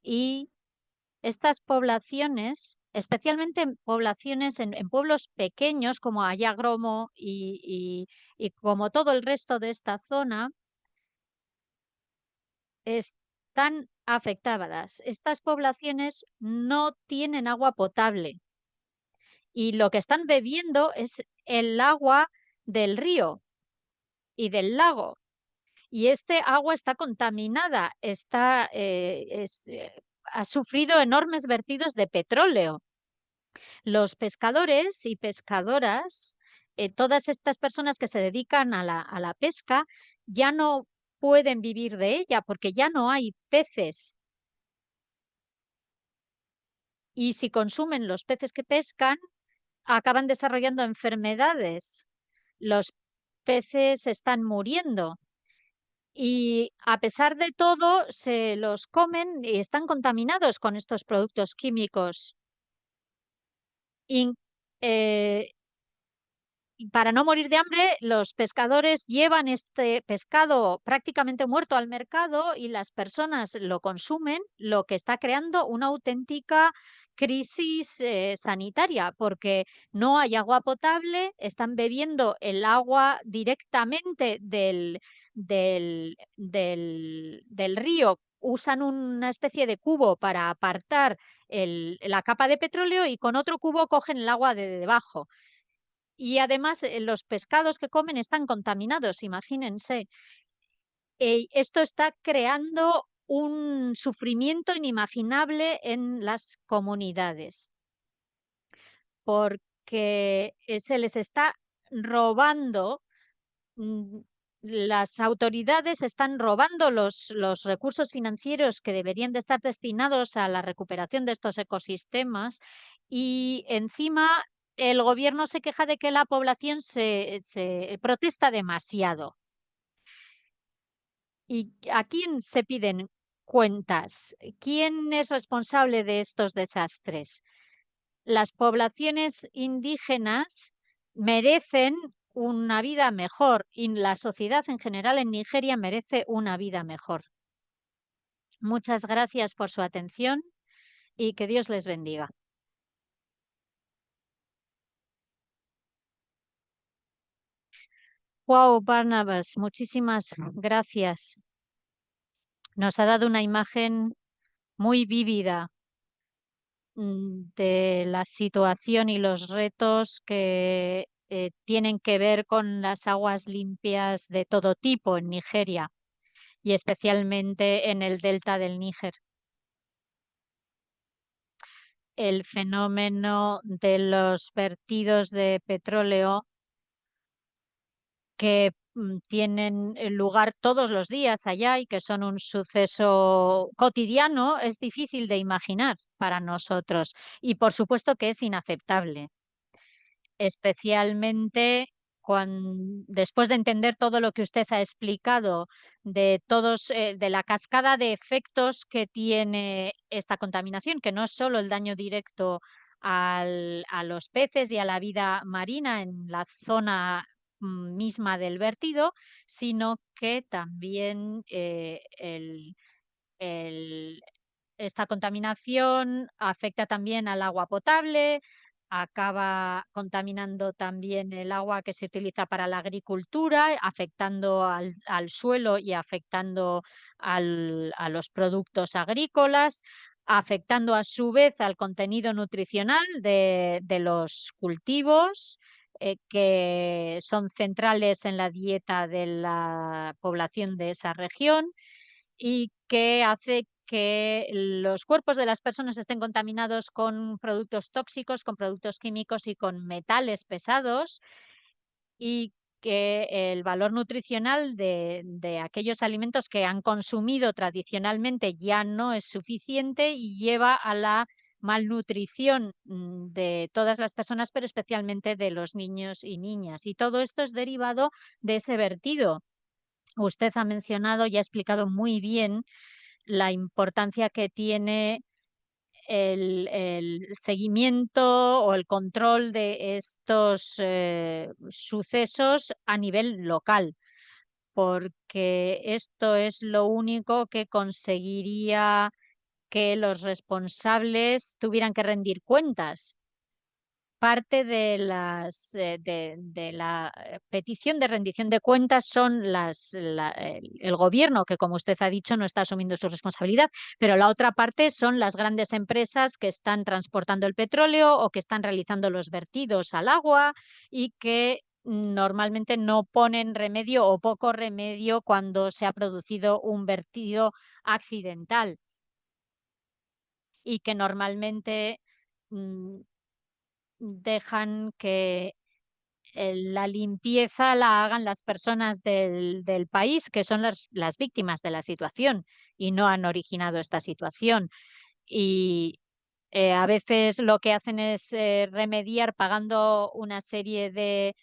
y estas poblaciones, especialmente en poblaciones en pueblos pequeños como Ayagromo y como todo el resto de esta zona, están afectadas. Estas poblaciones no tienen agua potable y lo que están bebiendo es el agua del río y del lago. y este agua está contaminada, ha sufrido enormes vertidos de petróleo. Los pescadores y pescadoras, todas estas personas que se dedican a la pesca, ya no pueden vivir de ella porque ya no hay peces. Y si consumen los peces que pescan, acaban desarrollando enfermedades. Los peces están muriendo y a pesar de todo se los comen y están contaminados con estos productos químicos. In- eh, Y para no morir de hambre, los pescadores llevan este pescado prácticamente muerto al mercado y las personas lo consumen, lo que está creando una auténtica crisis sanitaria, porque no hay agua potable, están bebiendo el agua directamente del río, usan una especie de cubo para apartar la capa de petróleo y con otro cubo cogen el agua de debajo. Y además, los pescados que comen están contaminados, imagínense. Esto está creando un sufrimiento inimaginable en las comunidades, porque, se les está robando, mm, las autoridades están robando los recursos financieros que deberían de estar destinados a la recuperación de estos ecosistemas y encima el gobierno se queja de que la población se protesta demasiado. ¿Y a quién se piden cuentas? ¿Quién es responsable de estos desastres? Las poblaciones indígenas merecen una vida mejor y la sociedad en general en Nigeria merece una vida mejor. Muchas gracias por su atención y que Dios les bendiga. Wow, Barnabas, muchísimas gracias. Nos ha dado una imagen muy vívida de la situación y los retos que tienen que ver con las aguas limpias de todo tipo en Nigeria y especialmente en el delta del Níger. El fenómeno de los vertidos de petróleo que tienen lugar todos los días allá y que son un suceso cotidiano, es difícil de imaginar para nosotros y por supuesto que es inaceptable. Especialmente después de entender todo lo que usted ha explicado de todos, de la cascada de efectos que tiene esta contaminación, que no es solo el daño directo a los peces y a la vida marina en la zona misma del vertido, sino que también el, esta contaminación afecta también al agua potable, acaba contaminando también el agua que se utiliza para la agricultura, afectando al suelo y afectando a los productos agrícolas, afectando a su vez al contenido nutricional de los cultivos. Que son centrales en la dieta de la población de esa región y que hace que los cuerpos de las personas estén contaminados con productos tóxicos, con productos químicos y con metales pesados, y que el valor nutricional de aquellos alimentos que han consumido tradicionalmente ya no es suficiente y lleva a la malnutrición de todas las personas, pero especialmente de los niños y niñas. Y todo esto es derivado de ese vertido. Usted ha mencionado y ha explicado muy bien la importancia que tiene el seguimiento o el control de estos sucesos a nivel local, porque esto es lo único que conseguiría que los responsables tuvieran que rendir cuentas. Parte de la petición de rendición de cuentas son el gobierno, que como usted ha dicho no está asumiendo su responsabilidad, pero la otra parte son las grandes empresas que están transportando el petróleo o que están realizando los vertidos al agua y que normalmente no ponen remedio o poco remedio cuando se ha producido un vertido accidental y que normalmente mm, dejan que la limpieza la hagan las personas del país, que son las víctimas de la situación y no han originado esta situación. Y a veces lo que hacen es remediar pagando una serie de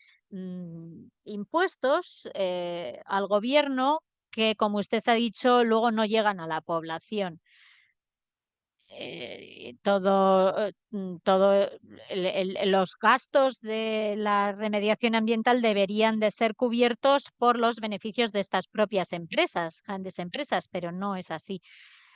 impuestos al gobierno que, como usted ha dicho, luego no llegan a la población. Todo los gastos de la remediación ambiental deberían de ser cubiertos por los beneficios de estas propias empresas, grandes empresas, pero no es así.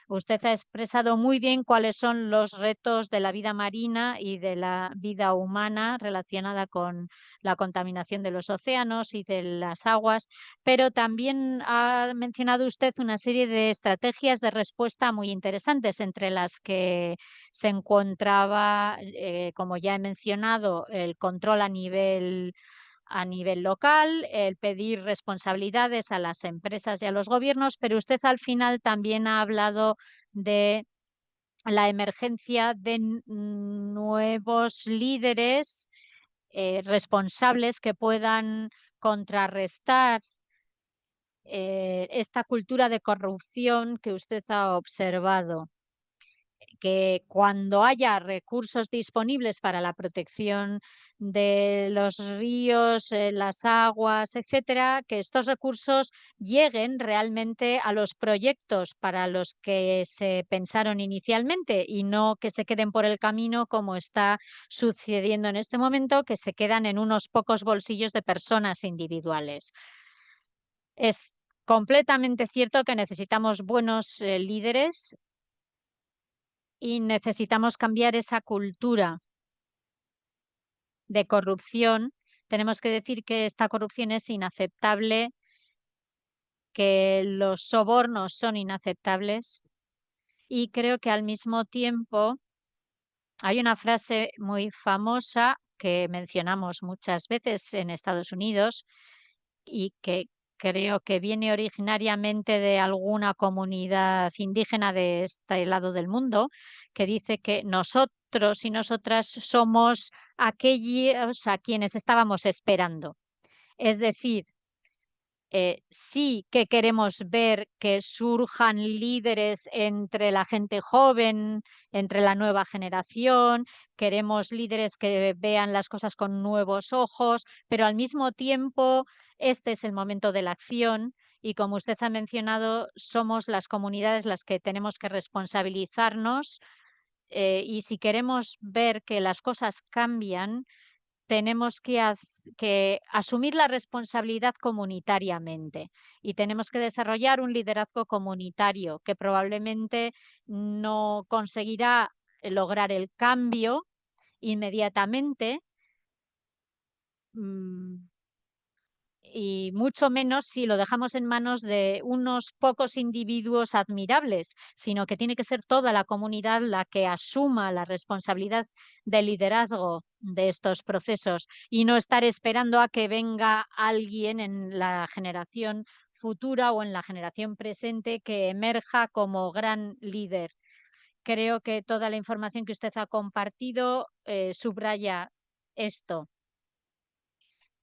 Usted ha expresado muy bien cuáles son los retos de la vida marina y de la vida humana relacionada con la contaminación de los océanos y de las aguas, pero también ha mencionado usted una serie de estrategias de respuesta muy interesantes, entre las que se encontraba, como ya he mencionado, el control a nivel local, el pedir responsabilidades a las empresas y a los gobiernos, pero usted al final también ha hablado de la emergencia de nuevos líderes responsables que puedan contrarrestar esta cultura de corrupción que usted ha observado, que cuando haya recursos disponibles para la protección de los ríos, las aguas, etcétera, que estos recursos lleguen realmente a los proyectos para los que se pensaron inicialmente y no que se queden por el camino como está sucediendo en este momento, que se quedan en unos pocos bolsillos de personas individuales. Es completamente cierto que necesitamos buenos líderes y necesitamos cambiar esa cultura de corrupción. Tenemos que decir que esta corrupción es inaceptable, que los sobornos son inaceptables y creo que al mismo tiempo hay una frase muy famosa que mencionamos muchas veces en Estados Unidos y que creo que viene originariamente de alguna comunidad indígena de este lado del mundo, que dice que nosotros y nosotras somos aquellos a quienes estábamos esperando. Es decir, sí que queremos ver que surjan líderes entre la gente joven, entre la nueva generación, queremos líderes que vean las cosas con nuevos ojos, pero al mismo tiempo este es el momento de la acción y como usted ha mencionado, somos las comunidades las que tenemos que responsabilizarnos y si queremos ver que las cosas cambian, tenemos que asumir la responsabilidad comunitariamente y tenemos que desarrollar un liderazgo comunitario que probablemente no conseguirá lograr el cambio inmediatamente, mm, y mucho menos si lo dejamos en manos de unos pocos individuos admirables, sino que tiene que ser toda la comunidad la que asuma la responsabilidad de liderazgo de estos procesos y no estar esperando a que venga alguien en la generación futura o en la generación presente que emerja como gran líder. Creo que toda la información que usted ha compartido subraya esto.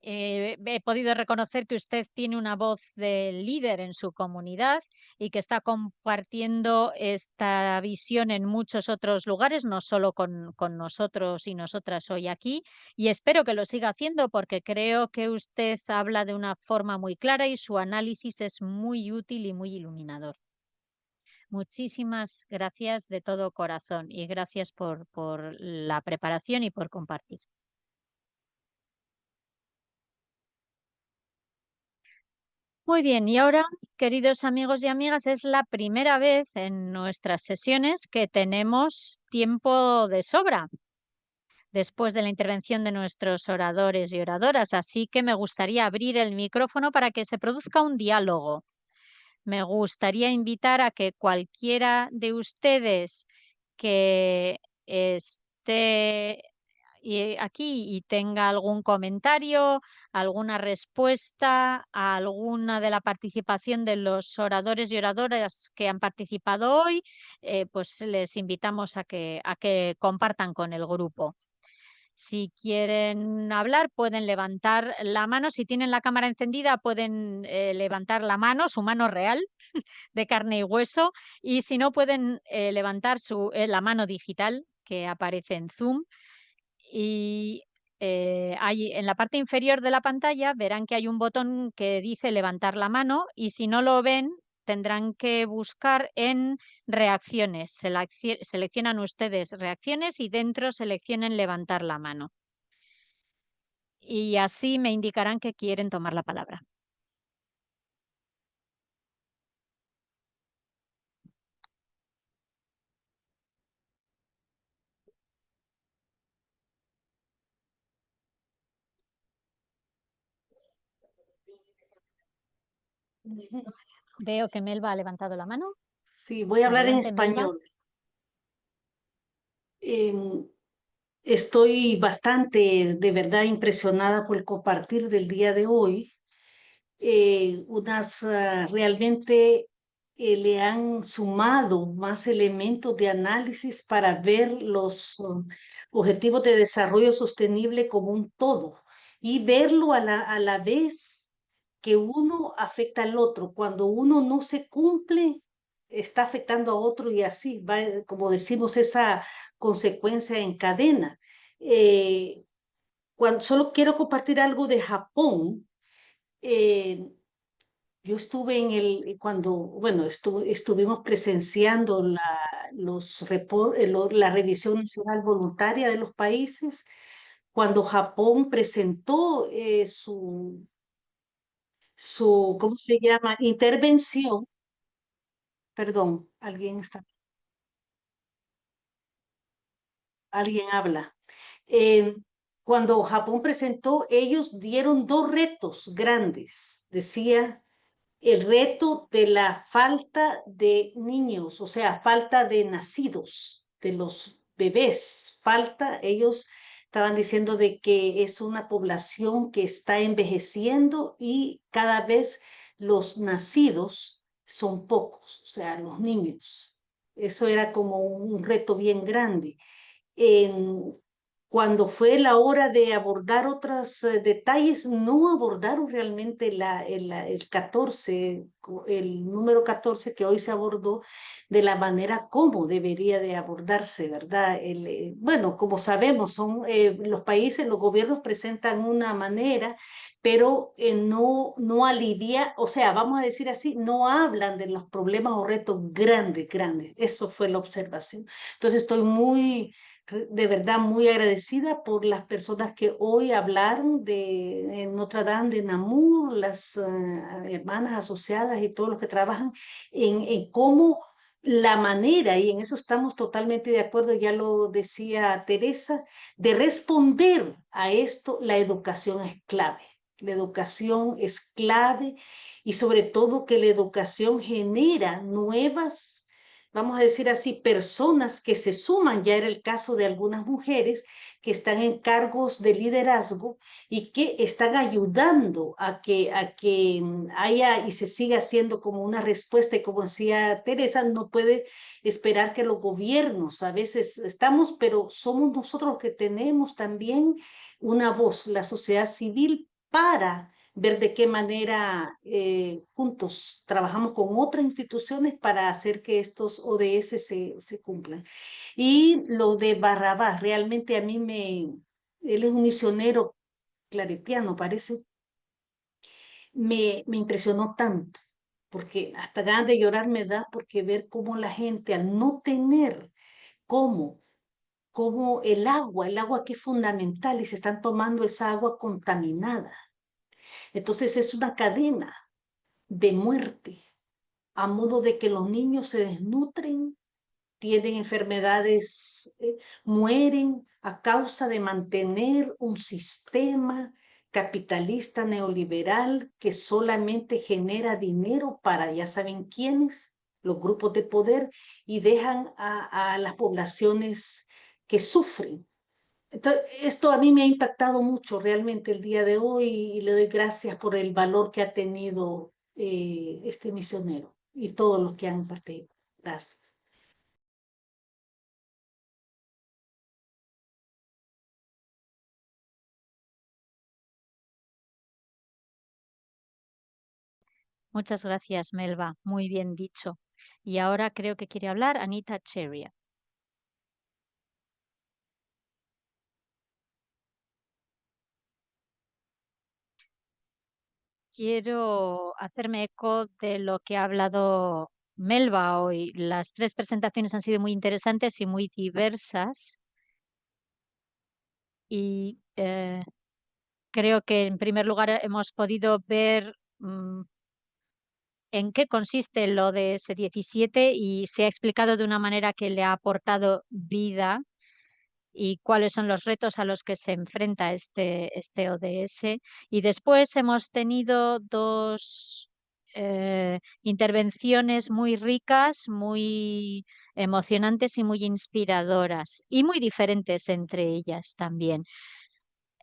He podido reconocer que usted tiene una voz de líder en su comunidad y que está compartiendo esta visión en muchos otros lugares, no solo con nosotros y nosotras hoy aquí. Y espero que lo siga haciendo porque creo que usted habla de una forma muy clara y su análisis es muy útil y muy iluminador. Muchísimas gracias de todo corazón y gracias por la preparación y por compartir. Muy bien, y ahora, queridos amigos y amigas, es la primera vez en nuestras sesiones que tenemos tiempo de sobra después de la intervención de nuestros oradores y oradoras, así que me gustaría abrir el micrófono para que se produzca un diálogo. Me gustaría invitar a que cualquiera de ustedes que esté aquí y tenga algún comentario, alguna respuesta a alguna de la participación de los oradores y oradoras que han participado hoy, pues les invitamos a que compartan con el grupo. Si quieren hablar, pueden levantar la mano. Si tienen la cámara encendida, pueden levantar la mano, su mano real, de carne y hueso, y si no, pueden levantar la mano digital que aparece en Zoom. Y ahí en la parte inferior de la pantalla verán que hay un botón que dice levantar la mano, y si no lo ven, tendrán que buscar en reacciones. Seleccionan ustedes reacciones y dentro seleccionen levantar la mano. Y así me indicarán que quieren tomar la palabra. Veo que Melba ha levantado la mano. Sí, voy a hablar en Adelante, Melba. español. Em, Estoy bastante, de verdad, impresionada por el compartir del día de hoy. Realmente le han sumado más elementos de análisis para ver los objetivos de desarrollo sostenible como un todo y verlo a la vez que uno afecta al otro. Cuando uno no se cumple, está afectando a otro y así va, como decimos, esa consecuencia en cadena. Solo quiero compartir algo de Japón. eh, yo estuve bueno, estuvimos presenciando la revisión nacional voluntaria de los países, cuando Japón presentó ¿cómo se llama? Intervención. Perdón, alguien habla. Eh, Cuando Japón presentó, ellos dieron dos retos grandes. Decía el reto de la falta de niños, o sea, falta de nacidos, de los bebés, ellos estaban diciendo de que es una población que está envejeciendo y cada vez los nacidos son pocos, o sea, los niños. Eso era como un reto bien grande. En, Cuando fue la hora de abordar otros detalles, no abordaron realmente el 14, el número 14 que hoy se abordó de la manera como debería de abordarse, ¿verdad? Bueno, como sabemos, los países, los gobiernos presentan una manera, pero no alivia, o sea, vamos a decir así, no hablan de los problemas o retos grandes, grandes. Eso fue la observación. Entonces estoy de verdad muy agradecida por las personas que hoy hablaron de Notre Dame de Namur, las hermanas asociadas y todos los que trabajan en cómo la manera, y en eso estamos totalmente de acuerdo, ya lo decía Teresa, de responder a esto, la educación es clave. La educación es clave y sobre todo que la educación genera nuevas, vamos a decir así, personas que se suman. Ya era el caso de algunas mujeres que están en cargos de liderazgo y que están ayudando a que haya y se siga haciendo como una respuesta. Y como decía Teresa, no puede esperar que los gobiernos, a veces estamos, pero somos nosotros los que tenemos también una voz, la sociedad civil, para ver de qué manera juntos trabajamos con otras instituciones para hacer que estos ODS se cumplan. Y lo de Barrabás, realmente él es un misionero claretiano, parece, me impresionó tanto, porque hasta ganas de llorar me da, porque ver cómo la gente al no tener cómo, cómo el agua que es fundamental y se están tomando esa agua contaminada. Entonces es una cadena de muerte, a modo de que los niños se desnutren, tienen enfermedades, mueren a causa de mantener un sistema capitalista neoliberal que solamente genera dinero para ya saben quiénes, los grupos de poder, y dejan a las poblaciones que sufren. Esto a mí me ha impactado mucho realmente el día de hoy y le doy gracias por el valor que ha tenido este misionero y todos los que han partido. Gracias. Muchas gracias, Melba. Muy bien dicho. Y ahora creo que quiere hablar Anita Cheria. Quiero hacerme eco de lo que ha hablado Melba hoy. Las tres presentaciones han sido muy interesantes y muy diversas. Y creo que en primer lugar hemos podido ver en qué consiste lo de S-17 y se ha explicado de una manera que le ha aportado vida y cuáles son los retos a los que se enfrenta este ODS. Y después hemos tenido dos intervenciones muy ricas, muy emocionantes y muy inspiradoras y muy diferentes entre ellas también.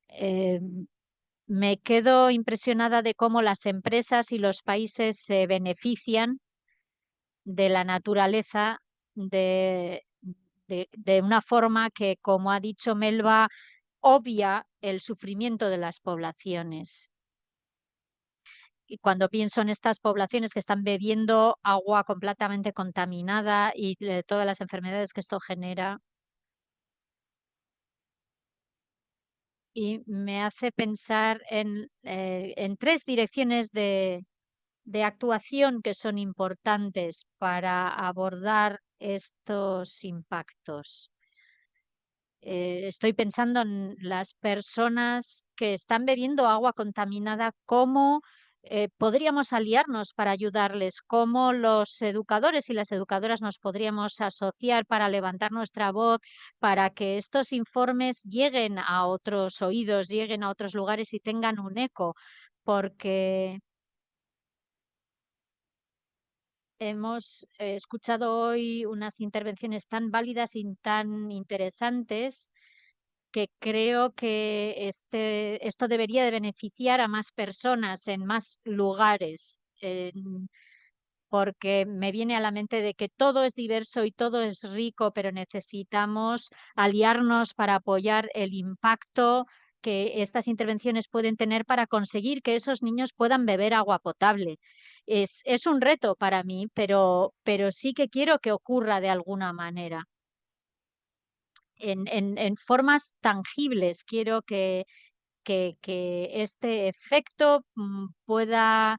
Eh, Me quedo impresionada de cómo las empresas y los países se benefician de la naturaleza de una forma que, como ha dicho Melba, obvia el sufrimiento de las poblaciones. Y cuando pienso en estas poblaciones que están bebiendo agua completamente contaminada y de todas las enfermedades que esto genera, y me hace pensar en tres direcciones de actuación que son importantes para abordar estos impactos. Estoy pensando en las personas que están bebiendo agua contaminada, cómo podríamos aliarnos para ayudarles, cómo los educadores y las educadoras nos podríamos asociar para levantar nuestra voz, para que estos informes lleguen a otros oídos, lleguen a otros lugares y tengan un eco, porque hemos escuchado hoy unas intervenciones tan válidas y tan interesantes que creo que esto debería de beneficiar a más personas en más lugares, porque me viene a la mente de que todo es diverso y todo es rico, pero necesitamos aliarnos para apoyar el impacto que estas intervenciones pueden tener para conseguir que esos niños puedan beber agua potable. Es un reto para mí, pero sí que quiero que ocurra de alguna manera en formas tangibles. Quiero que este efecto pueda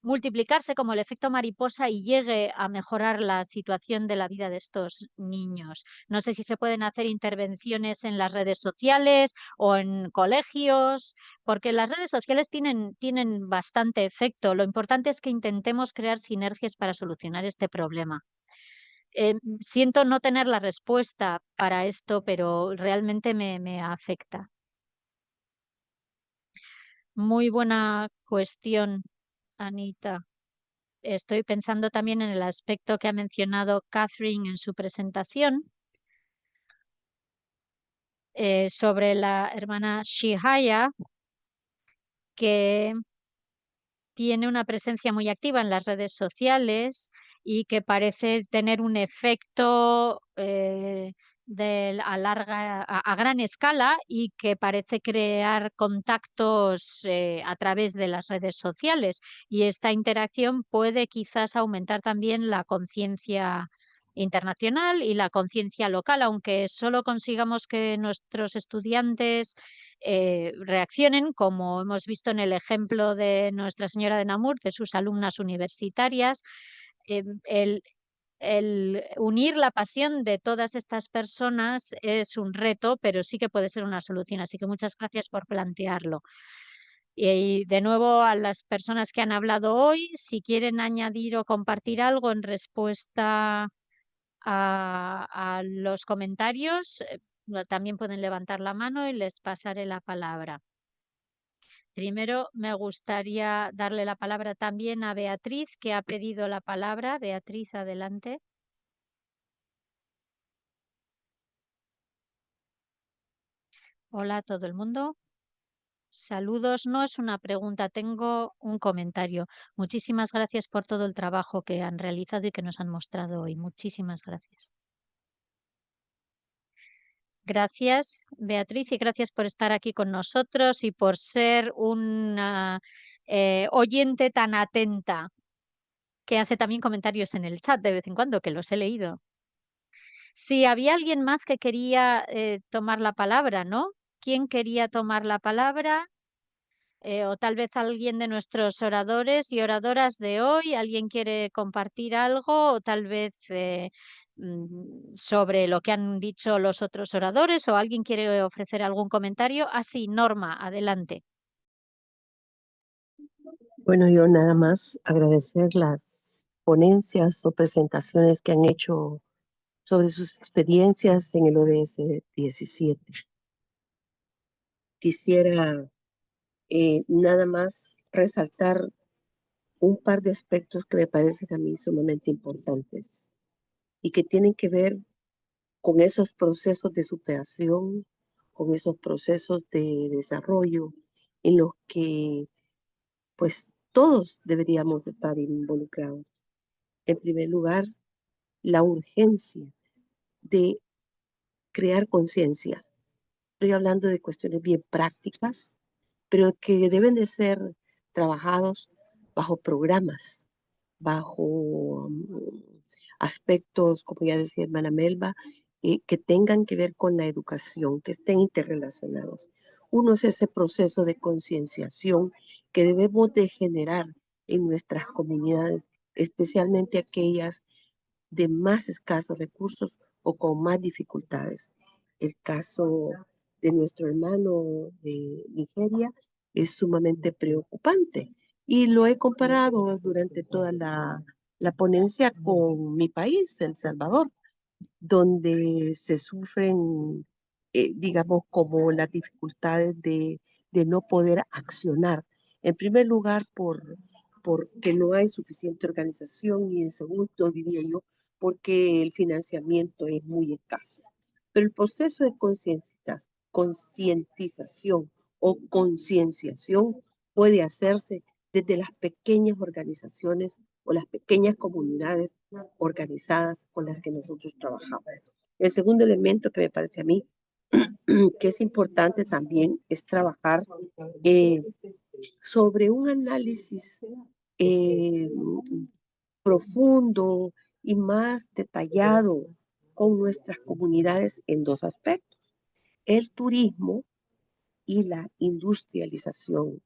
multiplicarse como el efecto mariposa y llegue a mejorar la situación de la vida de estos niños. No sé si se pueden hacer intervenciones en las redes sociales o en colegios, porque las redes sociales tienen bastante efecto. Lo importante es que intentemos crear sinergias para solucionar este problema. Siento no tener la respuesta para esto, pero realmente me afecta. Muy buena cuestión, Anita. Estoy pensando también en el aspecto que ha mencionado Catherine en su presentación sobre la hermana Shihaya, que tiene una presencia muy activa en las redes sociales y que parece tener un efecto a gran escala y que parece crear contactos a través de las redes sociales. Y esta interacción puede quizás aumentar también la conciencia internacional y la conciencia local, aunque solo consigamos que nuestros estudiantes reaccionen, como hemos visto en el ejemplo de Nuestra Señora de Namur, de sus alumnas universitarias. El unir la pasión de todas estas personas es un reto, pero sí que puede ser una solución. Así que muchas gracias por plantearlo. Y de nuevo a las personas que han hablado hoy, si quieren añadir o compartir algo en respuesta a los comentarios, también pueden levantar la mano y les pasaré la palabra. Primero me gustaría darle la palabra también a Beatriz, que ha pedido la palabra. Beatriz, adelante. Hola a todo el mundo. Saludos. No es una pregunta, tengo un comentario. Muchísimas gracias por todo el trabajo que han realizado y que nos han mostrado hoy. Muchísimas gracias. Gracias, Beatriz, y gracias por estar aquí con nosotros y por ser una oyente tan atenta, que hace también comentarios en el chat de vez en cuando, que los he leído. Si había alguien más que quería tomar la palabra, ¿no? ¿Quién quería tomar la palabra? O tal vez alguien de nuestros oradores y oradoras de hoy, alguien quiere compartir algo, o tal vez sobre lo que han dicho los otros oradores, o alguien quiere ofrecer algún comentario. Así, Norma, adelante. Bueno, yo nada más agradecer las ponencias o presentaciones que han hecho sobre sus experiencias en el ODS 17. Quisiera nada más resaltar un par de aspectos que me parecen a mí sumamente importantes y que tienen que ver con esos procesos de superación, con esos procesos de desarrollo en los que pues todos deberíamos de estar involucrados. En primer lugar, la urgencia de crear conciencia. Estoy hablando de cuestiones bien prácticas, pero que deben de ser trabajados bajo programas, bajo aspectos, como ya decía hermana Melba, que tengan que ver con la educación, que estén interrelacionados. Uno es ese proceso de concienciación que debemos de generar en nuestras comunidades, especialmente aquellas de más escasos recursos o con más dificultades. El caso de nuestro hermano de Nigeria es sumamente preocupante y lo he comparado durante toda la ponencia con mi país, El Salvador, donde se sufren, digamos, como las dificultades de no poder accionar. En primer lugar, porque no hay suficiente organización y en segundo, diría yo, porque el financiamiento es muy escaso. Pero el proceso de concientización o concienciación puede hacerse desde las pequeñas organizaciones o las pequeñas comunidades organizadas con las que nosotros trabajamos. El segundo elemento que me parece a mí que es importante también es trabajar eh, sobre un análisis eh, profundo y más detallado con nuestras comunidades en dos aspectos, el turismo y la industrialización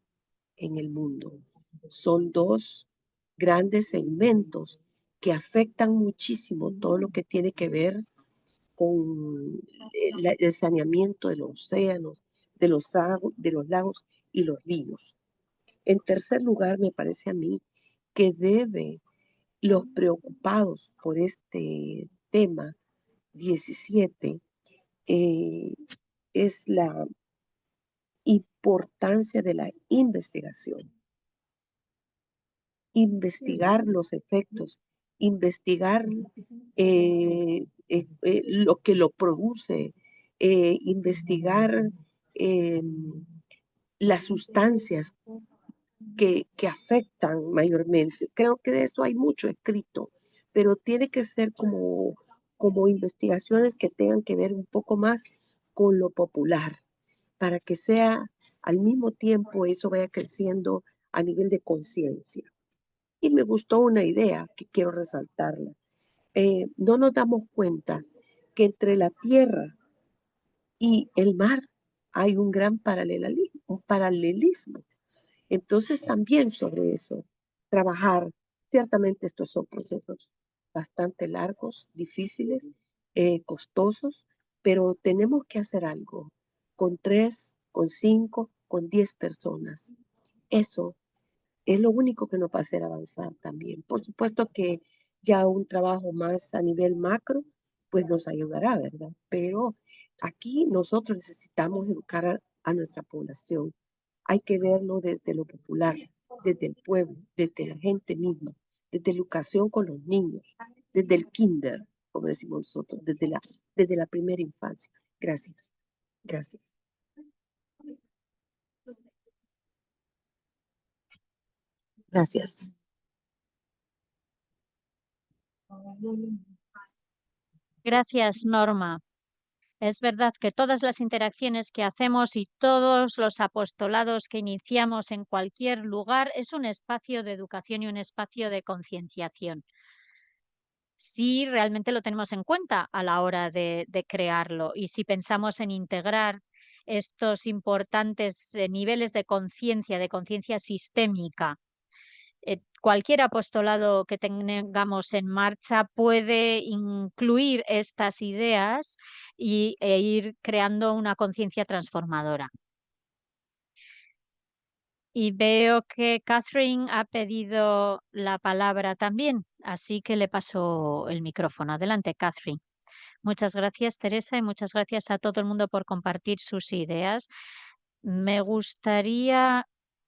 en el mundo. Son dos grandes segmentos que afectan muchísimo todo lo que tiene que ver con el saneamiento de los océanos, de los lagos y los ríos. En tercer lugar, me parece a mí que debe los preocupados por este tema 17 es la importancia de la investigación. Investigar los efectos, investigar lo que lo produce, investigar las sustancias que afectan mayormente. Creo que de eso hay mucho escrito, pero tiene que ser como investigaciones que tengan que ver un poco más con lo popular, para que sea al mismo tiempo eso vaya creciendo a nivel de conciencia. Y me gustó una idea que quiero resaltarla. No nos damos cuenta que entre la tierra y el mar hay un gran paralelismo. Entonces también sobre eso, trabajar, ciertamente estos son procesos bastante largos, difíciles, costosos, pero tenemos que hacer algo con 3, con 5, con 10 personas. Eso es lo único que nos va a hacer avanzar también. Por supuesto que ya un trabajo más a nivel macro, pues nos ayudará, ¿verdad? Pero aquí nosotros necesitamos educar a nuestra población. Hay que verlo desde lo popular, desde el pueblo, desde la gente misma, desde la educación con los niños, desde el kinder, como decimos nosotros, desde la primera infancia. Gracias. Gracias. Gracias. Gracias, Norma. Es verdad que todas las interacciones que hacemos y todos los apostolados que iniciamos en cualquier lugar es un espacio de educación y un espacio de concienciación. Si realmente lo tenemos en cuenta a la hora de crearlo y si pensamos en integrar estos importantes niveles de conciencia sistémica, cualquier apostolado que tengamos en marcha puede incluir estas ideas e ir creando una conciencia transformadora. Y veo que Catherine ha pedido la palabra también, así que le paso el micrófono. Adelante, Catherine. Muchas gracias, Teresa, y muchas gracias a todo el mundo por compartir sus ideas. Me gustaría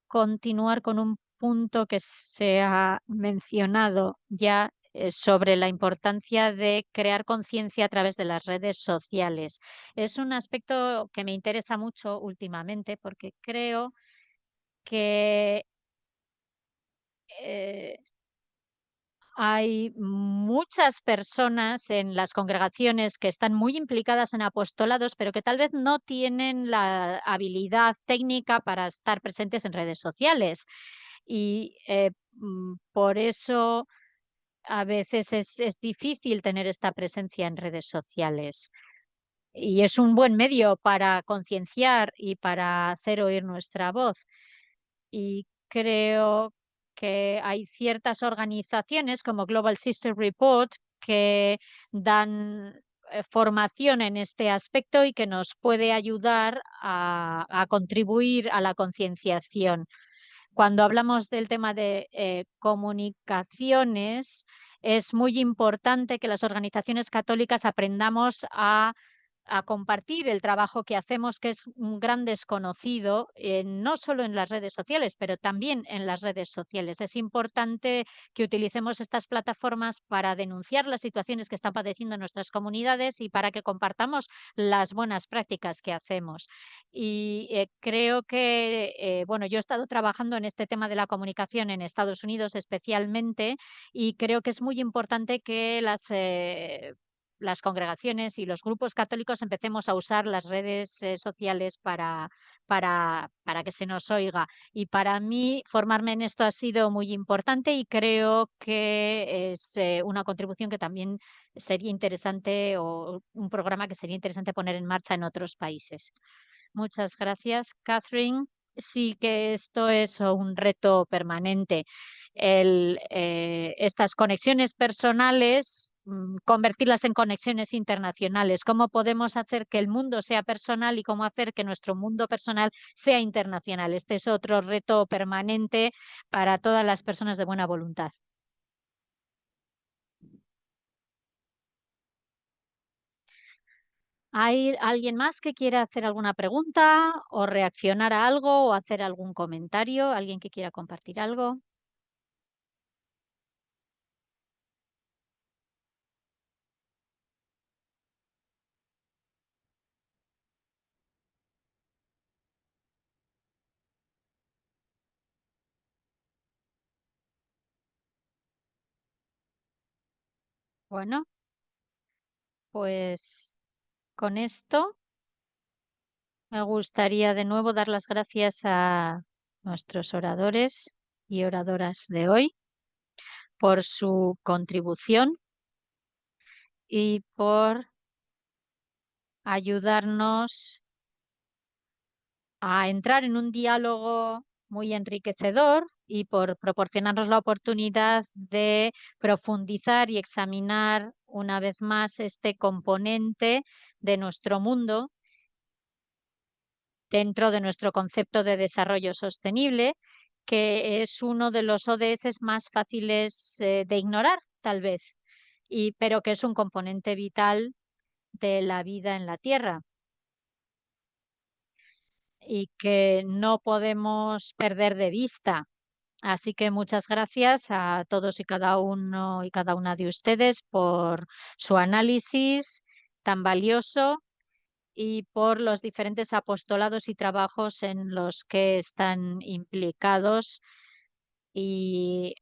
continuar con un punto que se ha mencionado ya sobre la importancia de crear conciencia a través de las redes sociales. Es un aspecto que me interesa mucho últimamente porque creo que hay muchas personas en las congregaciones que están muy implicadas en apostolados, pero que tal vez no tienen la habilidad técnica para estar presentes en redes sociales. Y por eso a veces es difícil tener esta presencia en redes sociales. Y es un buen medio para concienciar y para hacer oír nuestra voz. Y creo que hay ciertas organizaciones como Global Sister Report que dan formación en este aspecto y que nos puede ayudar a contribuir a la concienciación. Cuando hablamos del tema de comunicaciones, es muy importante que las organizaciones católicas aprendamos a compartir el trabajo que hacemos, que es un gran desconocido, no solo en las redes sociales, pero también en las redes sociales. Es importante que utilicemos estas plataformas para denunciar las situaciones que están padeciendo nuestras comunidades y para que compartamos las buenas prácticas que hacemos. Y creo que, bueno, yo he estado trabajando en este tema de la comunicación en Estados Unidos especialmente y creo que es muy importante que las congregaciones y los grupos católicos empecemos a usar las redes sociales para que se nos oiga. Y para mí formarme en esto ha sido muy importante y creo que es una contribución que también sería interesante o un programa que sería interesante poner en marcha en otros países. Muchas gracias, Catherine. Sí que esto es un reto permanente. Estas conexiones personales, convertirlas en conexiones internacionales. ¿Cómo podemos hacer que el mundo sea personal y cómo hacer que nuestro mundo personal sea internacional? Este es otro reto permanente para todas las personas de buena voluntad. ¿Hay alguien más que quiera hacer alguna pregunta o reaccionar a algo o hacer algún comentario? ¿Alguien que quiera compartir algo? Bueno, pues con esto me gustaría de nuevo dar las gracias a nuestros oradores y oradoras de hoy por su contribución y por ayudarnos a entrar en un diálogo muy enriquecedor y por proporcionarnos la oportunidad de profundizar y examinar una vez más este componente de nuestro mundo dentro de nuestro concepto de desarrollo sostenible, que es uno de los ODS más fáciles de ignorar, tal vez, pero que es un componente vital de la vida en la Tierra y que no podemos perder de vista. Así que muchas gracias a todos y cada uno y cada una de ustedes por su análisis tan valioso y por los diferentes apostolados y trabajos en los que están implicados y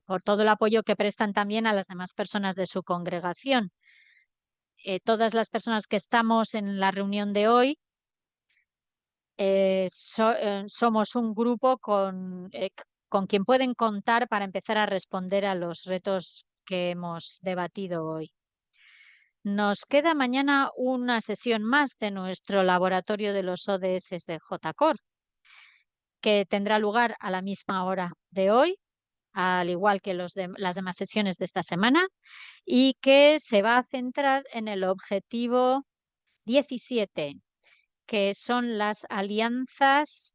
por todo el apoyo que prestan también a las demás personas de su congregación. Todas las personas que estamos en la reunión de hoy somos un grupo con quien pueden contar para empezar a responder a los retos que hemos debatido hoy. Nos queda mañana una sesión más de nuestro laboratorio de los ODS de JCOR, que tendrá lugar a la misma hora de hoy, al igual que las demás sesiones de esta semana, y que se va a centrar en el objetivo 17, que son las alianzas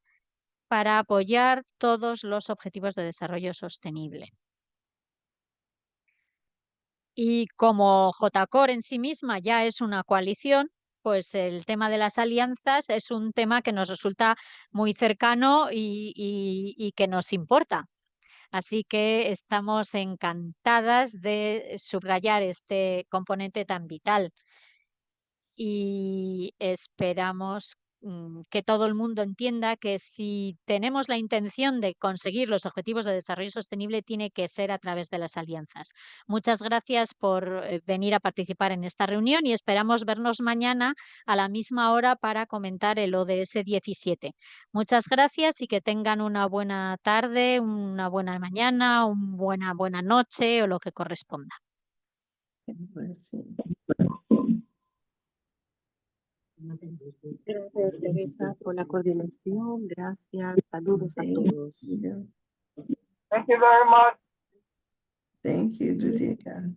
para apoyar todos los objetivos de desarrollo sostenible. Y como JCOR en sí misma ya es una coalición, pues el tema de las alianzas es un tema que nos resulta muy cercano y que nos importa. Así que estamos encantadas de subrayar este componente tan vital y esperamos que todo el mundo entienda que si tenemos la intención de conseguir los objetivos de desarrollo sostenible, tiene que ser a través de las alianzas. Muchas gracias por venir a participar en esta reunión y esperamos vernos mañana a la misma hora para comentar el ODS 17. Muchas gracias y que tengan una buena tarde, una buena mañana, una buena noche o lo que corresponda. Gracias, Teresa, por la coordinación. Gracias. Saludos a todos. Thank you very much. Thank you, Judika.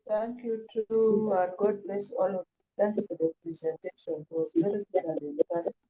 Thank you too. God bless all of you. Thank you for the presentation. It was very good and encouraging.